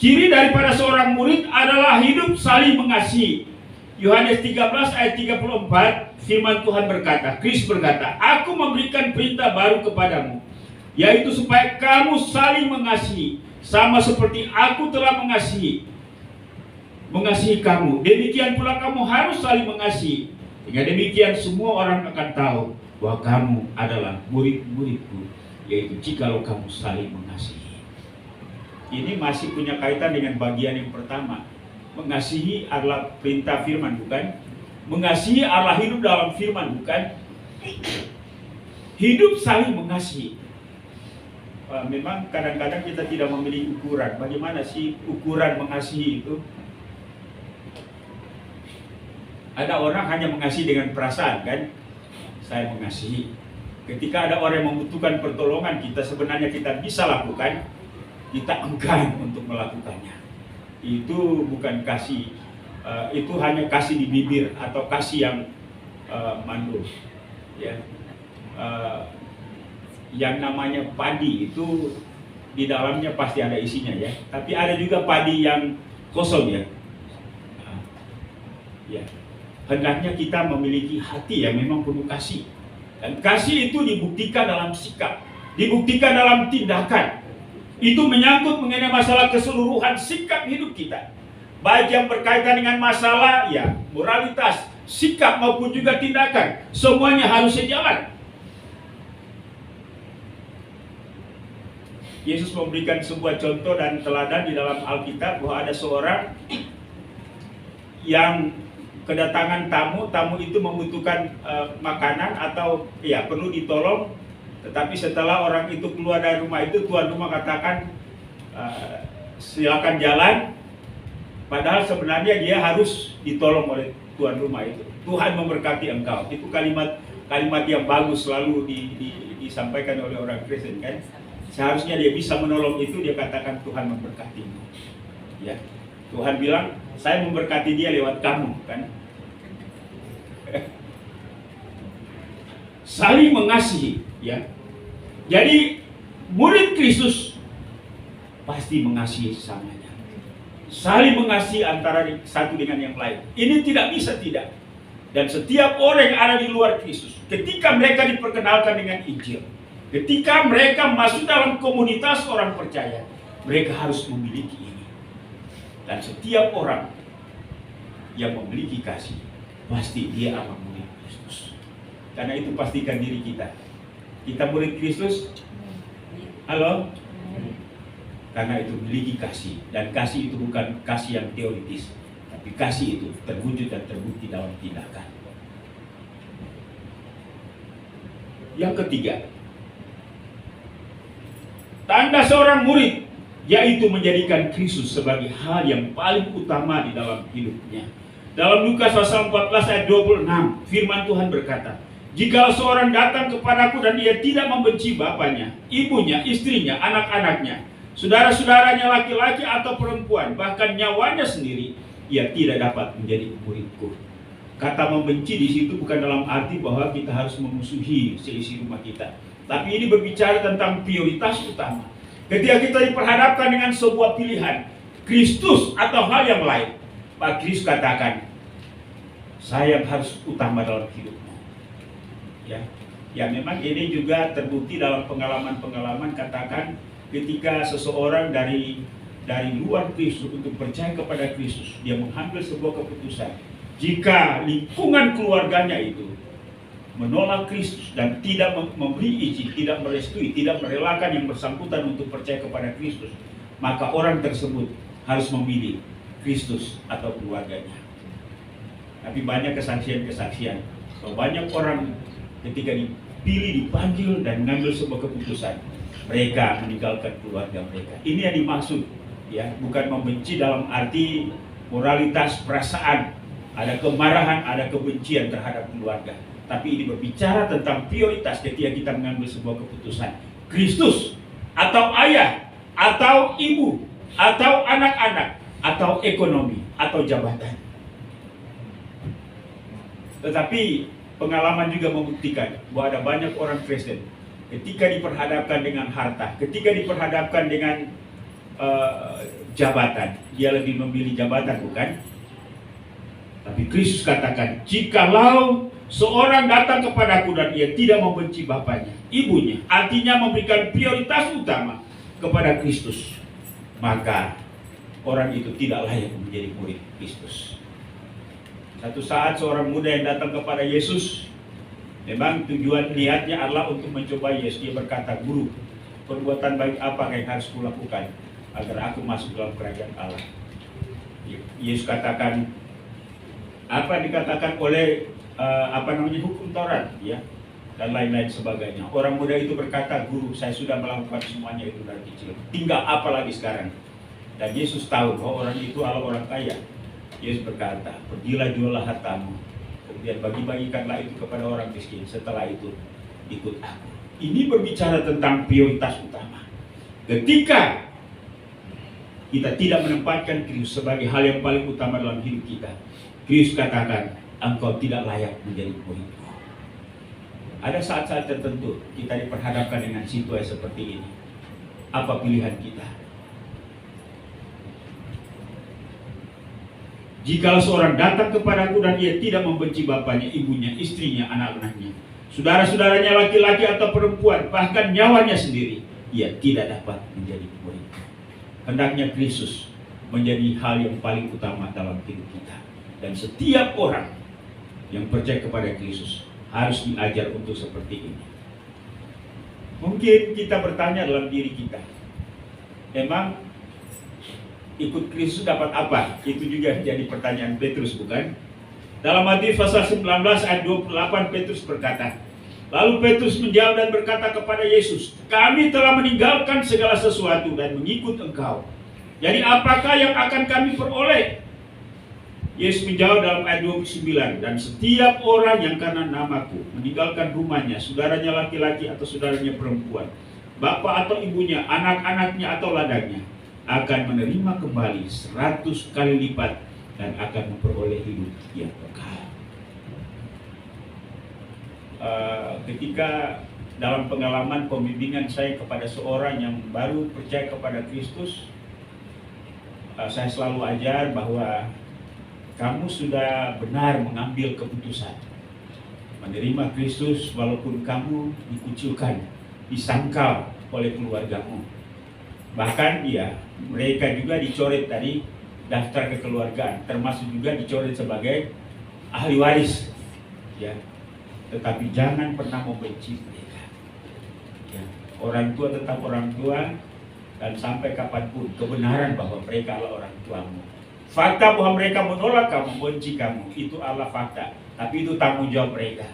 ciri daripada seorang murid adalah hidup saling mengasihi. Yohanes 13 ayat 34, firman Tuhan berkata, Kristus berkata, aku memberikan perintah baru kepadamu, yaitu supaya kamu saling mengasihi, sama seperti aku telah mengasihi kamu. Demikian pula kamu harus saling mengasihi. Dengan demikian semua orang akan tahu bahwa kamu adalah murid-muridku, yaitu jikalau kamu saling mengasihi. Ini masih punya kaitan dengan bagian yang pertama. Mengasihi adalah perintah firman, bukan? Mengasihi adalah hidup dalam firman, bukan? Hidup saling mengasihi. Memang kadang-kadang kita tidak memiliki ukuran. Bagaimana sih ukuran mengasihi itu? Ada orang hanya mengasihi dengan perasaan, kan? Saya mengasihi. Ketika ada orang yang membutuhkan pertolongan, kita bisa lakukan, kita enggan untuk melakukannya. Itu bukan kasih, itu hanya kasih di bibir atau kasih yang mandul. Ya. Yang namanya padi itu di dalamnya pasti ada isinya, ya. Tapi ada juga padi yang kosong, ya. Ya. Hendaknya kita memiliki hati yang memang penuh kasih. Dan kasih itu dibuktikan dalam sikap, dibuktikan dalam tindakan. Itu menyangkut mengenai masalah keseluruhan sikap hidup kita. Baik yang berkaitan dengan masalah, ya, moralitas, sikap maupun juga tindakan. Semuanya harus sejalan. Yesus memberikan sebuah contoh dan teladan di dalam Alkitab bahwa ada seorang yang kedatangan tamu itu membutuhkan makanan atau ya perlu ditolong, tetapi setelah orang itu keluar dari rumah itu, tuan rumah katakan silakan jalan, padahal sebenarnya dia harus ditolong oleh tuan rumah itu. Tuhan memberkati engkau, itu kalimat yang bagus selalu disampaikan oleh orang Kristen, kan? Seharusnya dia bisa menolong itu, dia katakan Tuhan memberkatimu. Ya, Tuhan bilang saya memberkati dia lewat kamu, kan? Saling mengasihi, ya. Jadi murid Kristus pasti mengasihi sesamanya. Saling mengasihi antara satu dengan yang lain. Ini tidak bisa tidak. Dan setiap orang yang ada di luar Kristus, ketika mereka diperkenalkan dengan Injil, ketika mereka masuk dalam komunitas orang percaya, mereka harus memiliki ini. Dan setiap orang yang memiliki kasih, pasti dia akan murid Kristus. Karena itu pastikan diri kita. Kita murid Kristus. Halo? Karena itu memiliki kasih. Dan kasih itu bukan kasih yang teoritis, tapi kasih itu terwujud dan terbukti dalam tindakan. Yang ketiga, tanda seorang murid, yaitu menjadikan Kristus sebagai hal yang paling utama di dalam hidupnya. Dalam Lukas pasal 14 ayat 26, firman Tuhan berkata, jikalau seorang datang kepadaku dan dia tidak membenci bapaknya, ibunya, istrinya, anak-anaknya, saudara-saudaranya laki-laki atau perempuan, bahkan nyawanya sendiri, ia tidak dapat menjadi muridku. Kata membenci di situ bukan dalam arti bahwa kita harus memusuhi seisi rumah kita, tapi ini berbicara tentang prioritas utama. Ketika kita diperhadapkan dengan sebuah pilihan, Kristus atau hal yang lain, Pak Kristus katakan, saya yang harus utama dalam hidupmu. Ya. Ya memang ini juga terbukti dalam pengalaman-pengalaman, katakan ketika seseorang dari luar Kristus untuk percaya kepada Kristus, dia mengambil sebuah keputusan. Jika lingkungan keluarganya itu menolak Kristus dan tidak memberi izin, tidak merestui, tidak merelakan yang bersangkutan untuk percaya kepada Kristus, maka orang tersebut harus memilih Kristus atau keluarganya. Tapi banyak kesaksian-kesaksian, banyak orang ketika dipilih, dipanggil dan mengambil sebuah keputusan, mereka meninggalkan keluarga mereka. Ini yang dimaksud, ya, bukan membenci dalam arti moralitas perasaan, ada kemarahan, ada kebencian terhadap keluarga. Tapi ini berbicara tentang prioritas ketika kita mengambil sebuah keputusan. Kristus atau ayah, atau ibu, atau anak-anak, atau ekonomi, atau jabatan. Tetapi pengalaman juga membuktikan bahwa ada banyak orang Kristen ketika diperhadapkan dengan harta, ketika diperhadapkan dengan jabatan, dia lebih memilih jabatan, bukan? Tapi Kristus katakan, jikalau seorang datang kepadaku dan ia tidak membenci bapaknya, ibunya, artinya memberikan prioritas utama kepada Kristus, maka orang itu tidak layak menjadi murid Kristus. Satu saat seorang muda yang datang kepada Yesus, memang tujuan niatnya adalah untuk mencoba Yesus. Dia berkata, "Guru, perbuatan baik apa yang harus kulakukan agar aku masuk dalam kerajaan Allah?" Yesus katakan apa dikatakan oleh hukum Taurat, ya, dan lain-lain sebagainya. Orang muda itu berkata, "Guru, saya sudah melakukan semuanya itu dari kecil. Tinggal apa lagi sekarang?" Dan Yesus tahu bahwa orang itu adalah orang kaya. Yesus berkata, "Pergilah jualah hartamu, kemudian bagi-bagikanlah itu kepada orang miskin. Setelah itu ikut aku." Ini berbicara tentang prioritas utama. Ketika kita tidak menempatkan Kristus sebagai hal yang paling utama dalam hidup kita, Kristus katakan, "Engkau tidak layak menjadi muridku." Ada saat-saat tertentu kita diperhadapkan dengan situasi seperti ini. Apa pilihan kita? Jikalau seorang datang kepadaku dan ia tidak membenci bapaknya, ibunya, istrinya, anak-anaknya, saudara-saudaranya laki-laki atau perempuan, bahkan nyawanya sendiri, ia tidak dapat menjadi murid. Hendaknya Kristus menjadi hal yang paling utama dalam hidup kita. Dan setiap orang yang percaya kepada Kristus harus diajar untuk seperti ini. Mungkin kita bertanya dalam diri kita, emang ikut Kristus dapat apa? Itu juga jadi pertanyaan Petrus, bukan? Dalam Matius pasal 19 ayat 28, Petrus berkata, lalu Petrus menjawab dan berkata kepada Yesus, "Kami telah meninggalkan segala sesuatu dan mengikut Engkau. Jadi apakah yang akan kami peroleh?" Yesus menjawab dalam ayat 29, "Dan setiap orang yang karena namaku meninggalkan rumahnya, saudaranya laki-laki atau saudaranya perempuan, bapak atau ibunya, anak-anaknya atau ladangnya, akan menerima kembali 100 kali lipat dan akan memperoleh hidup yang kekal." Ketika dalam pengalaman pembimbingan saya kepada seorang yang baru percaya kepada Kristus, saya selalu ajar bahwa kamu sudah benar mengambil keputusan menerima Kristus walaupun kamu dikucilkan, disangkal oleh keluargamu. Bahkan mereka juga dicoret dari daftar kekeluargaan, termasuk juga dicoret sebagai ahli waris, ya. Tetapi jangan pernah membenci mereka, ya. Orang tua tetap orang tua, dan sampai kapanpun kebenaran bahwa mereka adalah orang tuamu. Fakta bahwa mereka menolak kamu, membenci kamu, itu adalah fakta. Tapi itu tanggung jawab mereka.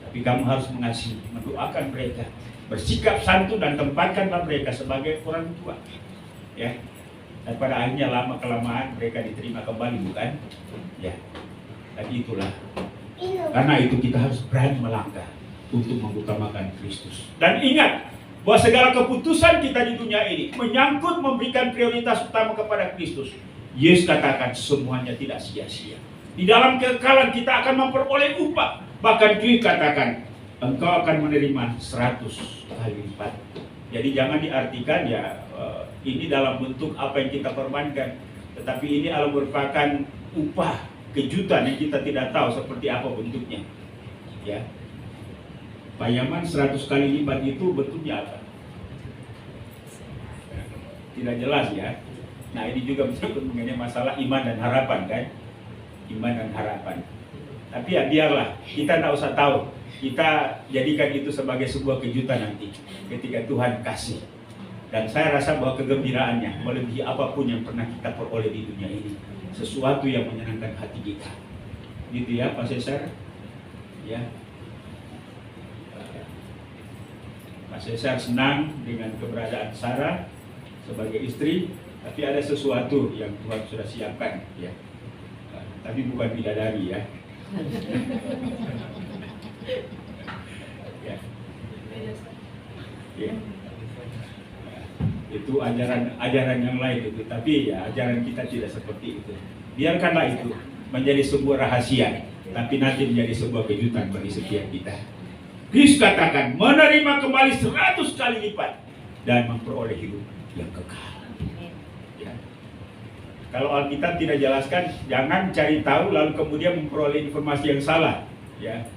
Tapi kamu harus mengasihi, mendoakan mereka, bersikap santun dan tempatkanlah mereka sebagai orang tua, ya. Dan pada akhirnya lama-kelamaan mereka diterima kembali, bukan? Ya. Dan itulah. Karena itu kita harus berani melangkah untuk mengutamakan Kristus. Dan ingat bahwa segala keputusan kita di dunia ini menyangkut memberikan prioritas utama kepada Kristus. Yesus katakan semuanya tidak sia-sia. Di dalam kekekalan kita akan memperoleh upah. Bahkan Kristus katakan, engkau akan menerima 100 kali lipat. Jadi jangan diartikan ini dalam bentuk apa yang kita korbankan, tetapi ini adalah merupakan upah kejutan yang kita tidak tahu seperti apa bentuknya, ya. Pak Yaman 100 kali lipat itu bentuknya apa? Tidak jelas ya. Nah ini juga menyangkut mengenai masalah iman dan harapan kan? Iman dan harapan. Tapi ya biarlah, kita tidak usah tahu. Kita jadikan itu sebagai sebuah kejutan nanti ketika Tuhan kasih. Dan saya rasa bahwa kegembiraannya melebihi apapun yang pernah kita peroleh di dunia ini. Sesuatu yang menyenangkan hati kita. Gitu ya Pak Cesar? Ya. Pak Cesar senang dengan keberadaan Sarah sebagai istri, tapi ada sesuatu yang Tuhan sudah siapkan, ya. Tapi bukan bidadari, ya. Ya. Ya. Itu ajaran yang lain itu, tapi ya ajaran kita tidak seperti itu. Biarkanlah itu menjadi sebuah rahasia, tapi nanti menjadi sebuah kejutan bagi setiap kita. Kristus katakan menerima kembali 100 kali lipat dan memperoleh hidup yang kekal. Ya. Kalau Alkitab tidak jelaskan, jangan cari tahu lalu kemudian memperoleh informasi yang salah. Ya,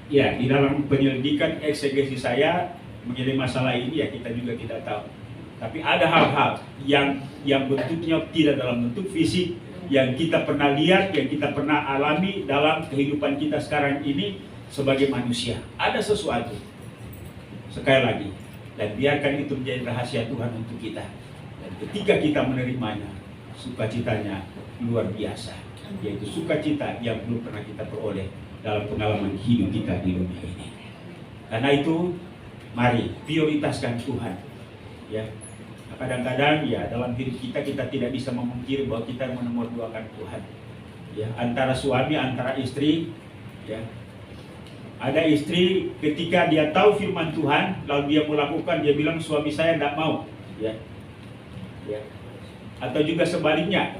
ya di dalam penyelidikan eksegesi saya mengenai masalah ini ya kita juga tidak tahu. Tapi ada hal-hal yang bentuknya tidak dalam bentuk fisik, yang kita pernah lihat, yang kita pernah alami dalam kehidupan kita sekarang ini sebagai manusia. Ada sesuatu. Sekali lagi, dan biarkan itu menjadi rahasia Tuhan untuk kita. Dan ketika kita menerimanya, sukacitanya luar biasa, yaitu sukacita yang belum pernah kita peroleh dalam pengalaman hidup kita di dunia ini. Karena itu, mari prioritaskan Tuhan. Ya, kadang-kadang ya dalam hidup kita tidak bisa memungkiri bahwa kita menomorduakan Tuhan. Ya, antara suami, antara istri, ya. Ada istri ketika dia tahu firman Tuhan, lalu dia melakukan, dia bilang suami saya tidak mau, ya. Ya. Atau juga sebaliknya,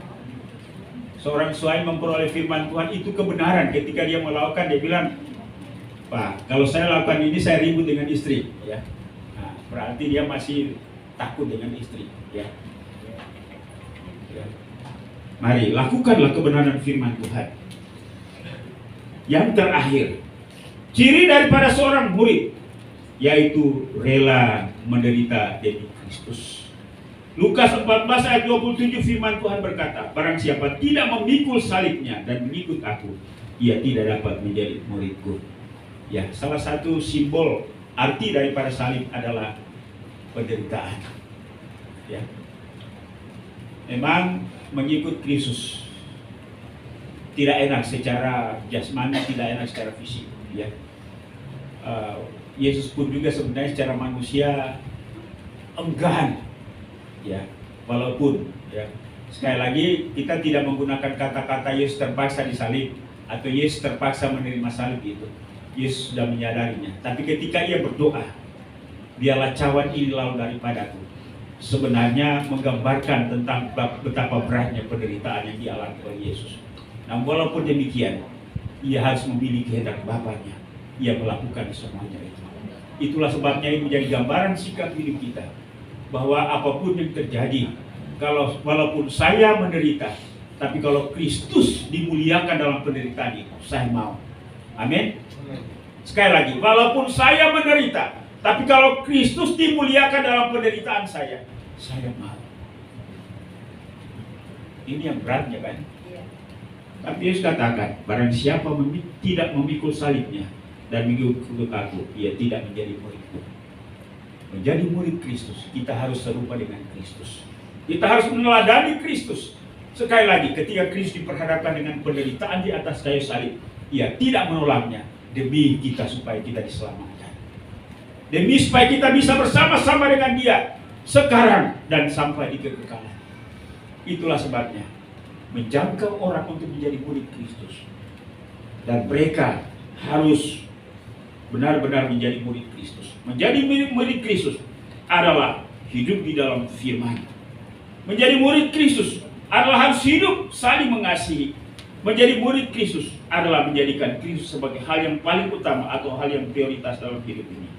seorang suami memperoleh firman Tuhan itu kebenaran, ketika dia melakukan, dia bilang, Pak, kalau saya lakukan ini saya ribut dengan istri, ya. Nah, berarti dia masih takut dengan istri, ya. Ya. Mari lakukanlah kebenaran firman Tuhan. Yang terakhir, ciri daripada seorang murid, yaitu rela menderita demi Kristus. Lukas 14 ayat 27 firman Tuhan berkata, barang siapa tidak memikul salibnya dan mengikut aku, ia tidak dapat menjadi muridku. Ya, salah satu simbol arti daripada salib adalah penderitaan. Ya. Memang mengikut Kristus tidak enak secara jasmani, tidak enak secara fisik, ya. Yesus pun juga sebenarnya secara manusia enggan, ya, walaupun ya sekali lagi kita tidak menggunakan kata-kata Yesus terpaksa disalib atau Yesus terpaksa menerima salib itu. Yesus sudah menyadarinya. Tapi ketika ia berdoa, biarlah cawan ini lalu daripadaku, sebenarnya menggambarkan tentang betapa beratnya penderitaan yang dialami oleh Yesus. Nah, walaupun demikian, ia harus memilih kehendak Bapaknya. Ia melakukan semuanya itu. Itulah sebabnya ini menjadi gambaran sikap hidup kita, bahwa apapun yang terjadi, walaupun saya menderita, tapi kalau Kristus dimuliakan dalam penderitaan itu, saya mau. Amin. Sekali lagi, walaupun saya menderita, tapi kalau Kristus dimuliakan dalam penderitaan saya mau. Ini yang beratnya kan. Tapi Yesus katakan, barang siapa tidak memikul salibnya dan mengikut aku, ia tidak menjadi muridku. Menjadi murid Kristus, kita harus serupa dengan Kristus. Kita harus meneladani Kristus. Sekali lagi, ketika Kristus diperhadapkan dengan penderitaan di atas kayu salib, ia tidak menolaknya demi kita supaya kita diselamatkan. Demi supaya kita bisa bersama-sama dengan Dia sekarang dan sampai di kekekalan. Itulah sebabnya menjangkau orang untuk menjadi murid Kristus, dan mereka harus benar-benar menjadi murid Kristus. Menjadi murid Kristus adalah hidup di dalam firman. Menjadi murid Kristus adalah harus hidup saling mengasihi. Menjadi murid Kristus adalah menjadikan Kristus sebagai hal yang paling utama atau hal yang prioritas dalam hidup ini.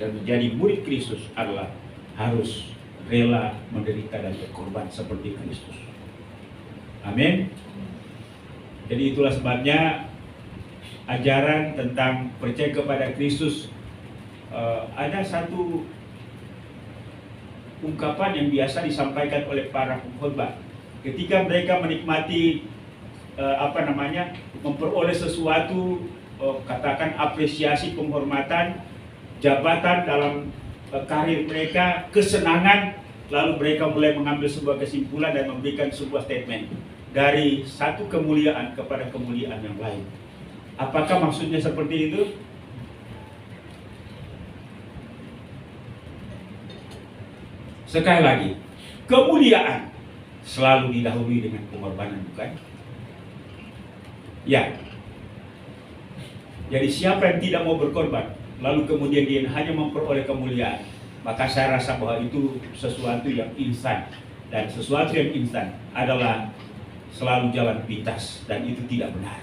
Dan menjadi murid Kristus adalah harus rela menderita dan berkorban seperti Kristus. Amin. Jadi itulah sebabnya ajaran tentang percaya kepada Kristus, ada satu ungkapan yang biasa disampaikan oleh para pengkhotbah ketika mereka menikmati memperoleh sesuatu, katakan apresiasi, penghormatan, jabatan dalam karir mereka, kesenangan, lalu mereka mulai mengambil sebuah kesimpulan dan memberikan sebuah statement dari satu kemuliaan kepada kemuliaan yang lain. Apakah maksudnya seperti itu? Sekali lagi, kemuliaan selalu didahului dengan pengorbanan, bukan? Ya. Jadi siapa yang tidak mau berkorban, lalu kemudian dia hanya memperoleh kemuliaan, maka saya rasa bahwa itu sesuatu yang instan. Dan sesuatu yang instan adalah selalu jalan pintas, dan itu tidak benar.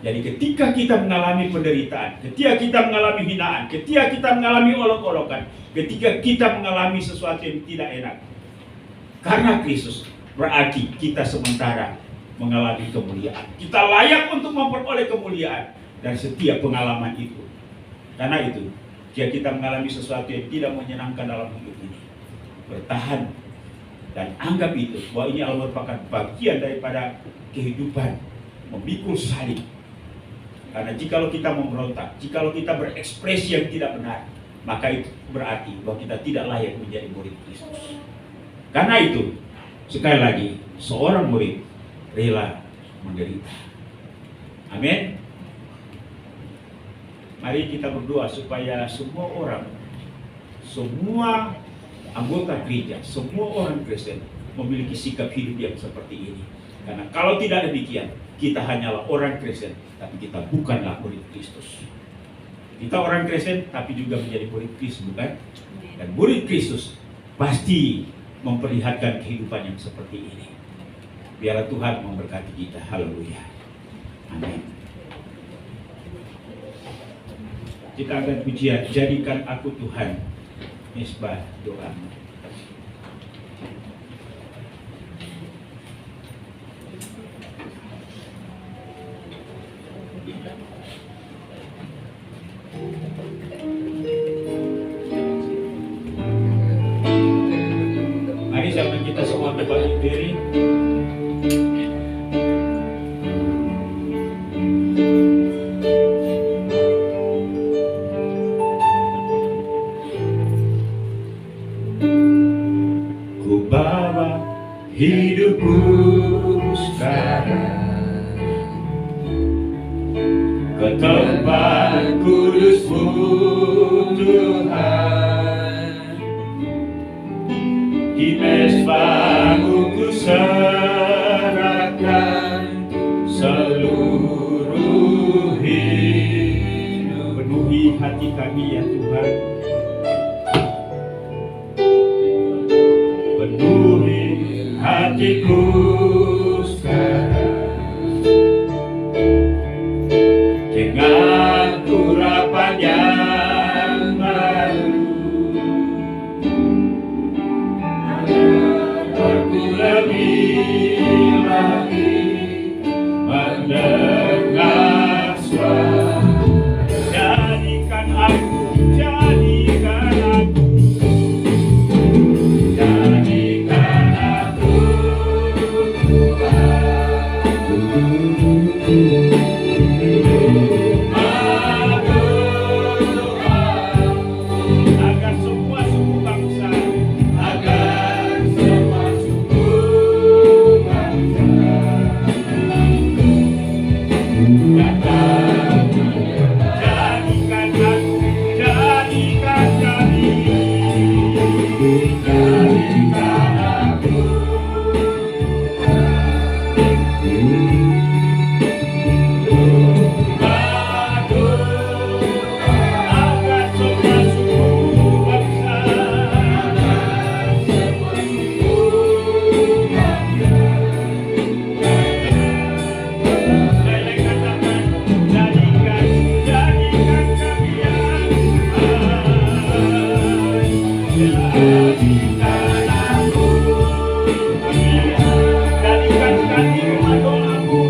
Jadi ketika kita mengalami penderitaan, ketika kita mengalami hinaan, ketika kita mengalami olok-olokan, ketika kita mengalami sesuatu yang tidak enak, karena Kristus, berarti kita sementara mengalami kemuliaan. Kita layak untuk memperoleh kemuliaan dan setiap pengalaman itu. Karena itu, jika kita mengalami sesuatu yang tidak menyenangkan dalam hidup ini, bertahan dan anggap itu bahwa ini merupakan bagian daripada kehidupan, memikul salib. Karena jikalau kita memberontak, jikalau kita berekspresi yang tidak benar, maka itu berarti bahwa kita tidak layak menjadi murid Kristus. Karena itu, sekali lagi, seorang murid rela menderita. Amin. Mari kita berdoa supaya semua orang, semua anggota gereja, semua orang Kristen memiliki sikap hidup yang seperti ini. Karena kalau tidak demikian, kita hanyalah orang Kristen, tapi kita bukanlah murid Kristus. Kita orang Kristen, tapi juga menjadi murid Kristus, bukan? Dan murid Kristus pasti memperlihatkan kehidupan yang seperti ini. Biarlah Tuhan memberkati kita. Haleluya. Amin. Kita akan pujian, jadikan aku Tuhan, misbah doamu. Mari sama kita semua berbalik diri. Ku bawa hidupku sekarang ke tempat kudus-Mu Tuhan. Di mezbah-Mu ku serahkan seluruh hidup. Penuhi hati kami ya Tuhan, penuhi hatiku sekarang dengan urapan yang baru. Aku lebih lagi mendengar suara. Jadikan aku, jadikan aku, jadikan aku agar semua suku bangsa, agar semua suku bangsa datang. Jadikan aku, jadikan kami, jadikan aku batu, agar semua suku bangsa, agar semua suku bangsa. Saya katakan, jadikan, jadikan kami yang jadikan aku, jadikan kami rumah doamu.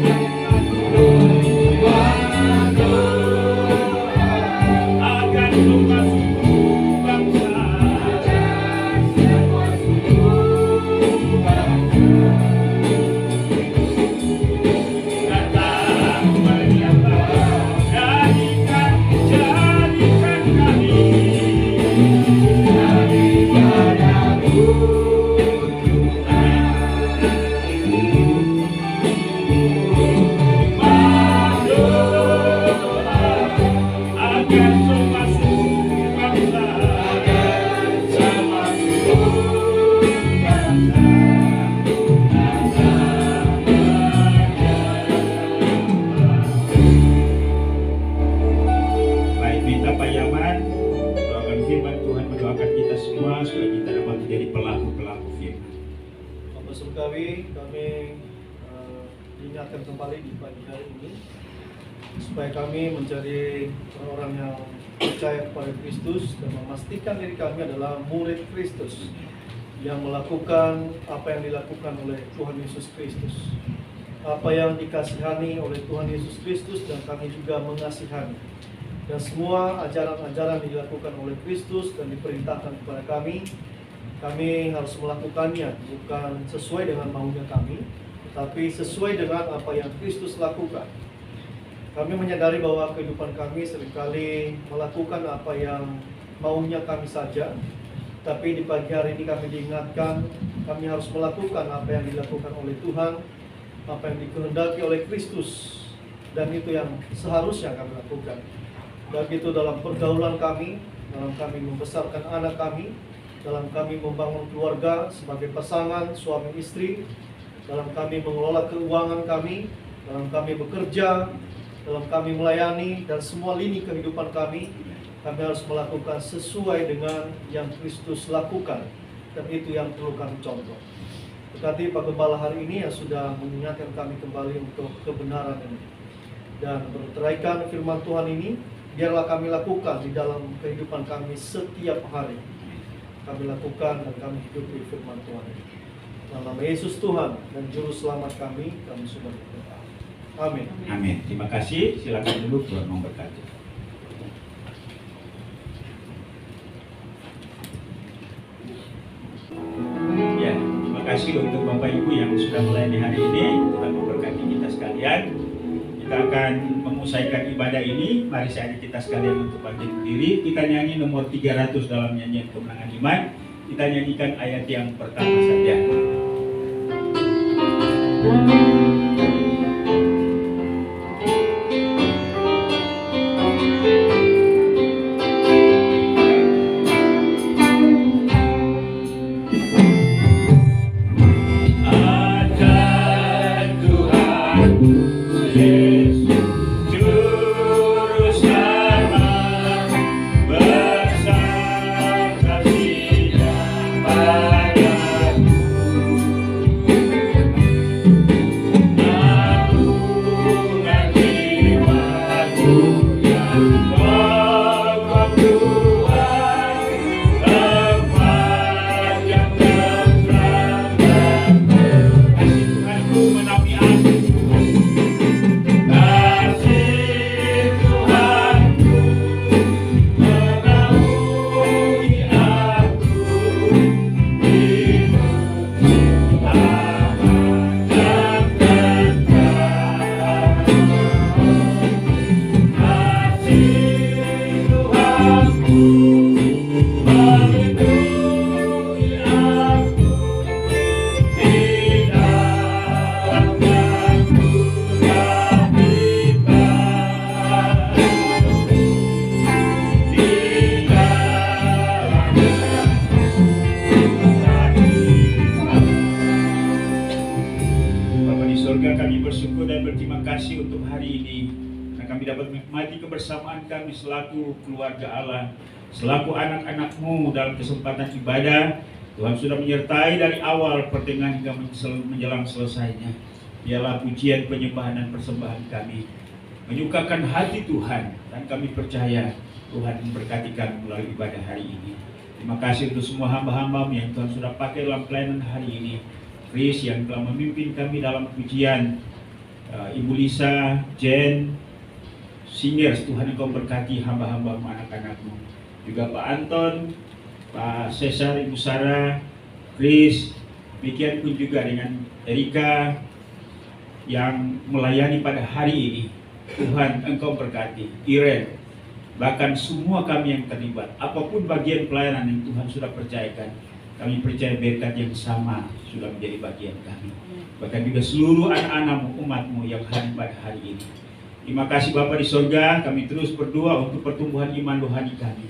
surgawi, kami diingatkan kembali di pagi hari ini supaya kami menjadi orang yang percaya kepada Kristus dan memastikan diri kami adalah murid Kristus yang melakukan apa yang dilakukan oleh Tuhan Yesus Kristus, apa yang dikasihani oleh Tuhan Yesus Kristus, dan kami juga mengasihani. Dan semua ajaran-ajaran yang dilakukan oleh Kristus dan diperintahkan kepada kami harus melakukannya bukan sesuai dengan maunya kami, tapi sesuai dengan apa yang Kristus lakukan. Kami menyadari bahwa kehidupan kami seringkali melakukan apa yang maunya kami saja, tapi di pagi hari ini kami diingatkan kami harus melakukan apa yang dilakukan oleh Tuhan, apa yang dikehendaki oleh Kristus, dan itu yang seharusnya kami lakukan. Baik itu dalam pergaulan kami, dalam kami membesarkan anak kami, dalam kami membangun keluarga sebagai pasangan suami istri, dalam kami mengelola keuangan kami, dalam kami bekerja, dalam kami melayani, dan semua lini kehidupan kami harus melakukan sesuai dengan yang Kristus lakukan, dan itu yang perlu kami contoh. Berkati Pak Gembala hari ini yang sudah mengingatkan kami kembali untuk kebenaran ini, dan berteraikan firman Tuhan ini, biarlah kami lakukan di dalam kehidupan kami setiap hari. Kami lakukan dan kami hidupi firman Tuhan ini. Dalam nama Yesus Tuhan dan Juru Selamat kami sudah berdoa. Amin. Amin. Terima kasih. Silakan dulu, Tuhan memberkati. Ya, terima kasih untuk Bapak Ibu yang sudah melayani hari ini. Tuhan memberkati kita sekalian. Kita akan memusaikan ibadah ini. Mari saya ajak kita sekalian untuk bangkit berdiri. Kita nyanyi nomor 300 dalam nyanyian Kemenangan Iman. Kita nyanyikan ayat yang pertama saja. Kami selaku keluarga Allah, selaku anak-anak-Mu dalam kesempatan ibadah, Tuhan sudah menyertai dari awal pertengahan hingga menjelang selesainya. Biarlah pujian, penyembahan, dan persembahan kami menyukakan hati Tuhan, dan kami percaya Tuhan memberkati kami melalui ibadah hari ini. Terima kasih untuk semua hamba-hamba-Mu yang Tuhan sudah pakai dalam pelayanan hari ini. Chris yang telah memimpin kami dalam pujian, Ibu Lisa, Jen, Singers, Tuhan Engkau berkati hamba-hamba anak-anak-Mu. Juga Pak Anton, Pak Cesar, Ibu Sarah, Chris, demikian pun juga dengan Erika yang melayani pada hari ini. Tuhan Engkau berkati, Iren, bahkan semua kami yang terlibat, apapun bagian pelayanan yang Tuhan sudah percayakan, kami percaya berkat yang sama sudah menjadi bagian kami. Bahkan juga seluruh anak-anak-Mu, umat-Mu yang hadir pada hari ini. Terima kasih Bapa di surga, kami terus berdoa untuk pertumbuhan iman rohani kami.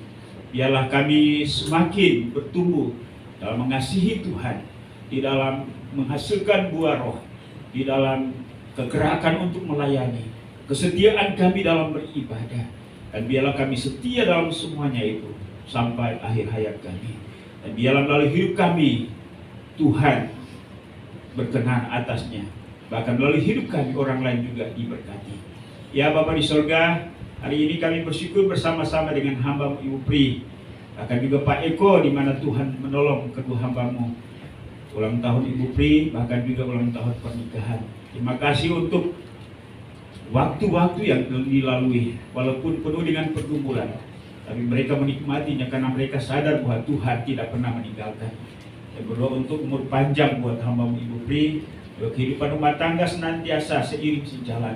Biarlah kami semakin bertumbuh dalam mengasihi Tuhan, di dalam menghasilkan buah roh, di dalam kegerakan untuk melayani, kesetiaan kami dalam beribadah. Dan biarlah kami setia dalam semuanya itu sampai akhir hayat kami. Dan biarlah melalui hidup kami, Tuhan berkenan atasnya. Bahkan melalui hidup kami orang lain juga diberkati. Ya Bapa di sorga, hari ini kami bersyukur bersama-sama dengan hamba Ibu Pri, bahkan juga Pak Eko, di mana Tuhan menolong kedua hambamu. Ulang tahun Ibu Pri, bahkan juga ulang tahun pernikahan. Terima kasih untuk waktu-waktu yang dilalui, walaupun penuh dengan pergumulan, tapi mereka menikmatinya karena mereka sadar bahwa Tuhan tidak pernah meninggalkan. Saya berdoa untuk umur panjang buat hamba-Mu Ibu Pri, kehidupan rumah tangga senantiasa seiring sejalan,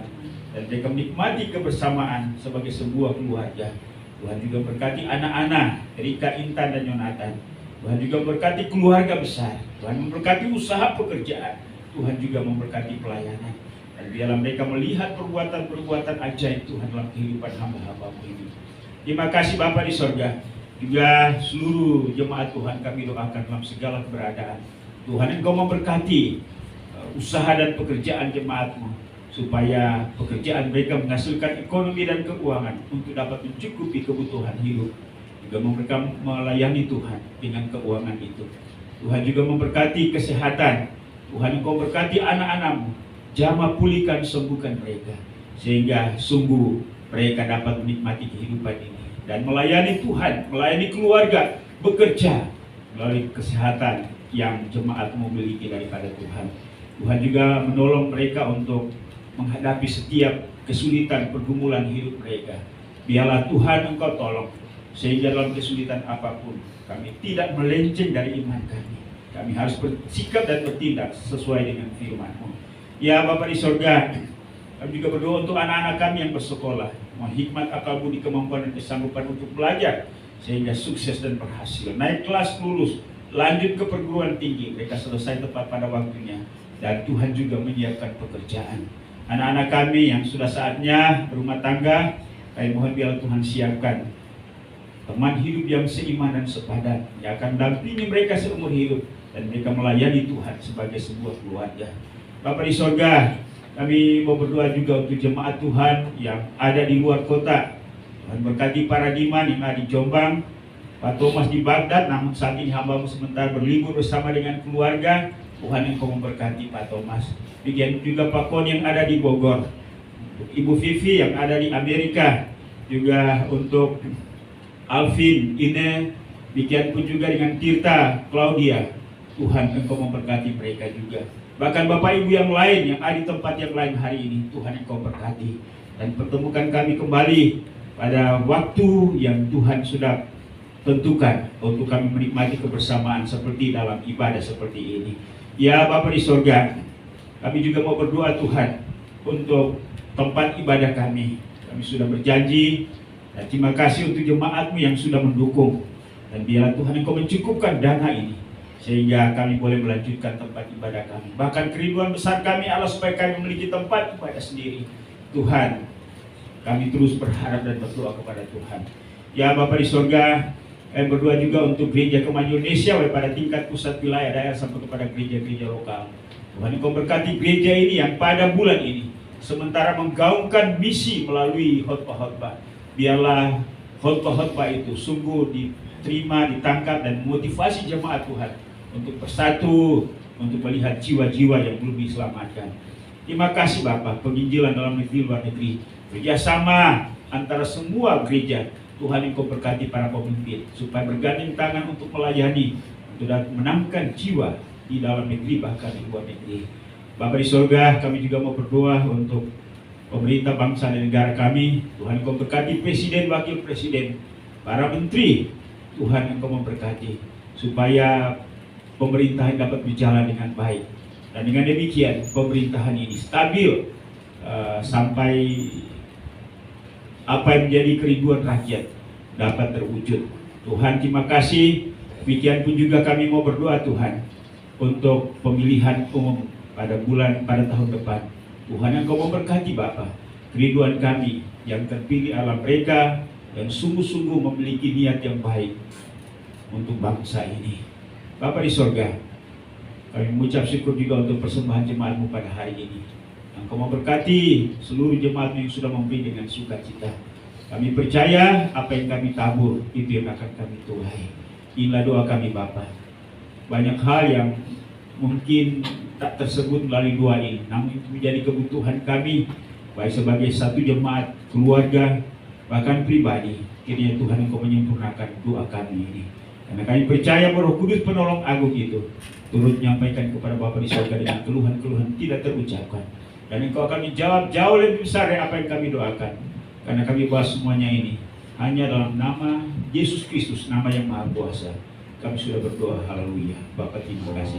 dan mereka menikmati kebersamaan sebagai sebuah keluarga. Tuhan juga berkati anak-anak Rika, Intan, dan Yonatan. Tuhan juga memberkati keluarga besar. Tuhan memberkati usaha pekerjaan. Tuhan juga memberkati pelayanan. Dan biarlah mereka melihat perbuatan-perbuatan ajaib Tuhan dalam kehidupan hamba-hamba-Mu ini. Terima kasih Bapa di sorga. Juga seluruh jemaat Tuhan kami doakan dalam segala keberadaan. Tuhan Engkau memberkati usaha dan pekerjaan jemaat-Mu, supaya pekerjaan mereka menghasilkan ekonomi dan keuangan untuk dapat mencukupi kebutuhan hidup. Juga mereka melayani Tuhan dengan keuangan itu. Tuhan juga memberkati kesehatan. Tuhan Engkau berkati anak-anak-Mu. Jamah pulihkan, sembuhkan mereka, sehingga sungguh mereka dapat menikmati kehidupan ini dan melayani Tuhan, melayani keluarga, bekerja melalui kesehatan yang jemaat-Mu miliki daripada Tuhan. Tuhan juga menolong mereka untuk menghadapi setiap kesulitan pergumulan hidup mereka. Biarlah Tuhan Engkau tolong, sehingga dalam kesulitan apapun kami tidak melenceng dari iman kami. Kami harus bersikap dan bertindak sesuai dengan firman-Mu. Ya Bapa di sorga, kami juga berdoa untuk anak-anak kami yang bersekolah. Mohon hikmat, akal budi, kemampuan, dan kesanggupan untuk belajar, sehingga sukses dan berhasil. Naik kelas, lulus, lanjut ke perguruan tinggi, mereka selesai tepat pada waktunya. Dan Tuhan juga menyiapkan pekerjaan. Anak-anak kami yang sudah saatnya berumah tangga, kami mohon biarlah Tuhan siapkan teman hidup yang seiman dan sepadan, yang akan dampingi mereka seumur hidup, dan mereka melayani Tuhan sebagai sebuah keluarga. Bapa di sorga, kami mau berdoa juga untuk jemaat Tuhan yang ada di luar kota. Tuhan berkati para Diman yang ada di Jombang, Pak Thomas di Baghdad, namun saat ini hamba-Mu sementara berlibur bersama dengan keluarga. Tuhan Engkau memberkati Pak Thomas. Demikian juga Pak Kon yang ada di Bogor, untuk Ibu Vivi yang ada di Amerika, juga untuk Alvin, Ine, demikian pun juga dengan Tirta, Claudia. Tuhan Engkau memberkati mereka juga. Bahkan Bapak Ibu yang lain yang ada di tempat yang lain hari ini, Tuhan Engkau berkati. Dan pertemukan kami kembali pada waktu yang Tuhan sudah tentukan untuk kami menikmati kebersamaan seperti dalam ibadah seperti ini. Ya Bapa di sorga, kami juga mau berdoa Tuhan untuk tempat ibadah kami. Kami sudah berjanji, dan terima kasih untuk jemaat-Mu yang sudah mendukung. Dan biarlah Tuhan Engkau mencukupkan dana ini, sehingga kami boleh melanjutkan tempat ibadah kami. Bahkan kerinduan besar kami Allah supaya kami memiliki tempat ibadah sendiri. Tuhan, kami terus berharap dan berdoa kepada Tuhan. Ya Bapa di sorga, kami berdoa juga untuk gereja Kemajuan Indonesia, baik pada tingkat pusat, wilayah, daerah, sampai kepada gereja-gereja lokal. Tuhan Engkau berkati gereja ini yang pada bulan ini sementara menggaungkan misi melalui khotbah-khotbah. Biarlah khotbah-khotbah itu sungguh diterima, ditangkap, dan motivasi jemaat Tuhan untuk bersatu, untuk melihat jiwa-jiwa yang belum diselamatkan. Terima kasih Bapak, penginjilan dalam negeri, luar negeri, kerjasama antara semua gereja. Tuhan Engkau berkati para pemimpin supaya bergandeng tangan untuk melayani, untuk menangkan jiwa di dalam negeri bahkan di luar negeri. Bapak di sorga, kami juga mau berdoa untuk pemerintah bangsa dan negara kami. Tuhan Engkau berkati presiden, wakil presiden, para menteri. Tuhan Engkau memberkati supaya pemerintahan dapat berjalan dengan baik. Dan dengan demikian pemerintahan ini stabil sampai apa yang menjadi kerinduan rakyat dapat terwujud. Tuhan terima kasih. Demikian pun juga kami mau berdoa Tuhan untuk pemilihan umum pada tahun depan. Tuhan Engkau memberkati Bapa, kerinduan kami yang terpilih adalah mereka yang sungguh-sungguh memiliki niat yang baik untuk bangsa ini. Bapa di sorga, kami mengucap syukur juga untuk persembahan jemaat-Mu pada hari ini. Engkau memberkati seluruh jemaat yang sudah memberi dengan sukacita. Kami percaya apa yang kami tabur itu yang akan kami tuai. Inilah doa kami Bapa. Banyak hal yang mungkin tak tersebut melalui doa ini, namun itu menjadi kebutuhan kami baik sebagai satu jemaat, keluarga, bahkan pribadi. Kiranya Tuhan Engkau menyempurnakan doa kami ini, karena kami percaya bahwa Roh Kudus penolong agung itu turut menyampaikan kepada Bapa di surga dengan keluhan-keluhan tidak terucapkan, dan Engkau akan menjawab jauh lebih besar dari apa yang kami doakan, karena kami bahas semuanya ini hanya dalam nama Yesus Kristus, nama yang Maha Kuasa. Kami sudah berdoa, haleluya. Bapa, terima kasih.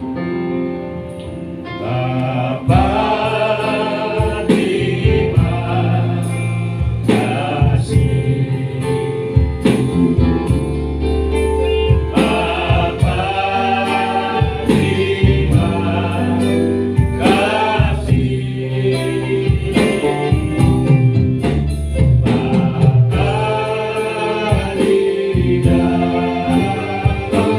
Bapa, terima kasih. Bapa, terima kasih. Bapa di dalam surga,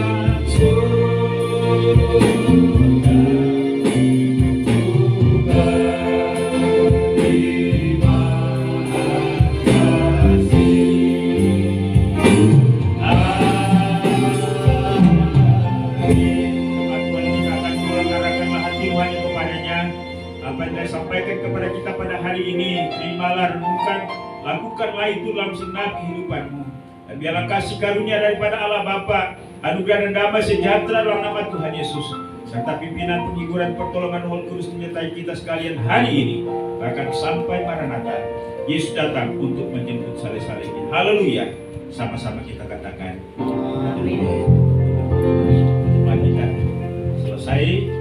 apa yang saya sampaikan kepada kita pada hari ini, terimalah, renungkan, lakukanlah itu dalam segenap kehidupanmu. Dan biarlah kasih karunia daripada Allah Bapa, anugerah dan damai sejahtera dalam nama Tuhan Yesus, serta pimpinan, penghiburan, pertolongan Roh Kudus menyertai kita sekalian hari ini, bahkan sampai Maranatha, Yesus datang untuk menjemput saleh-salehnya. Haleluya. Sama-sama kita katakan. Amin. Kita selesai.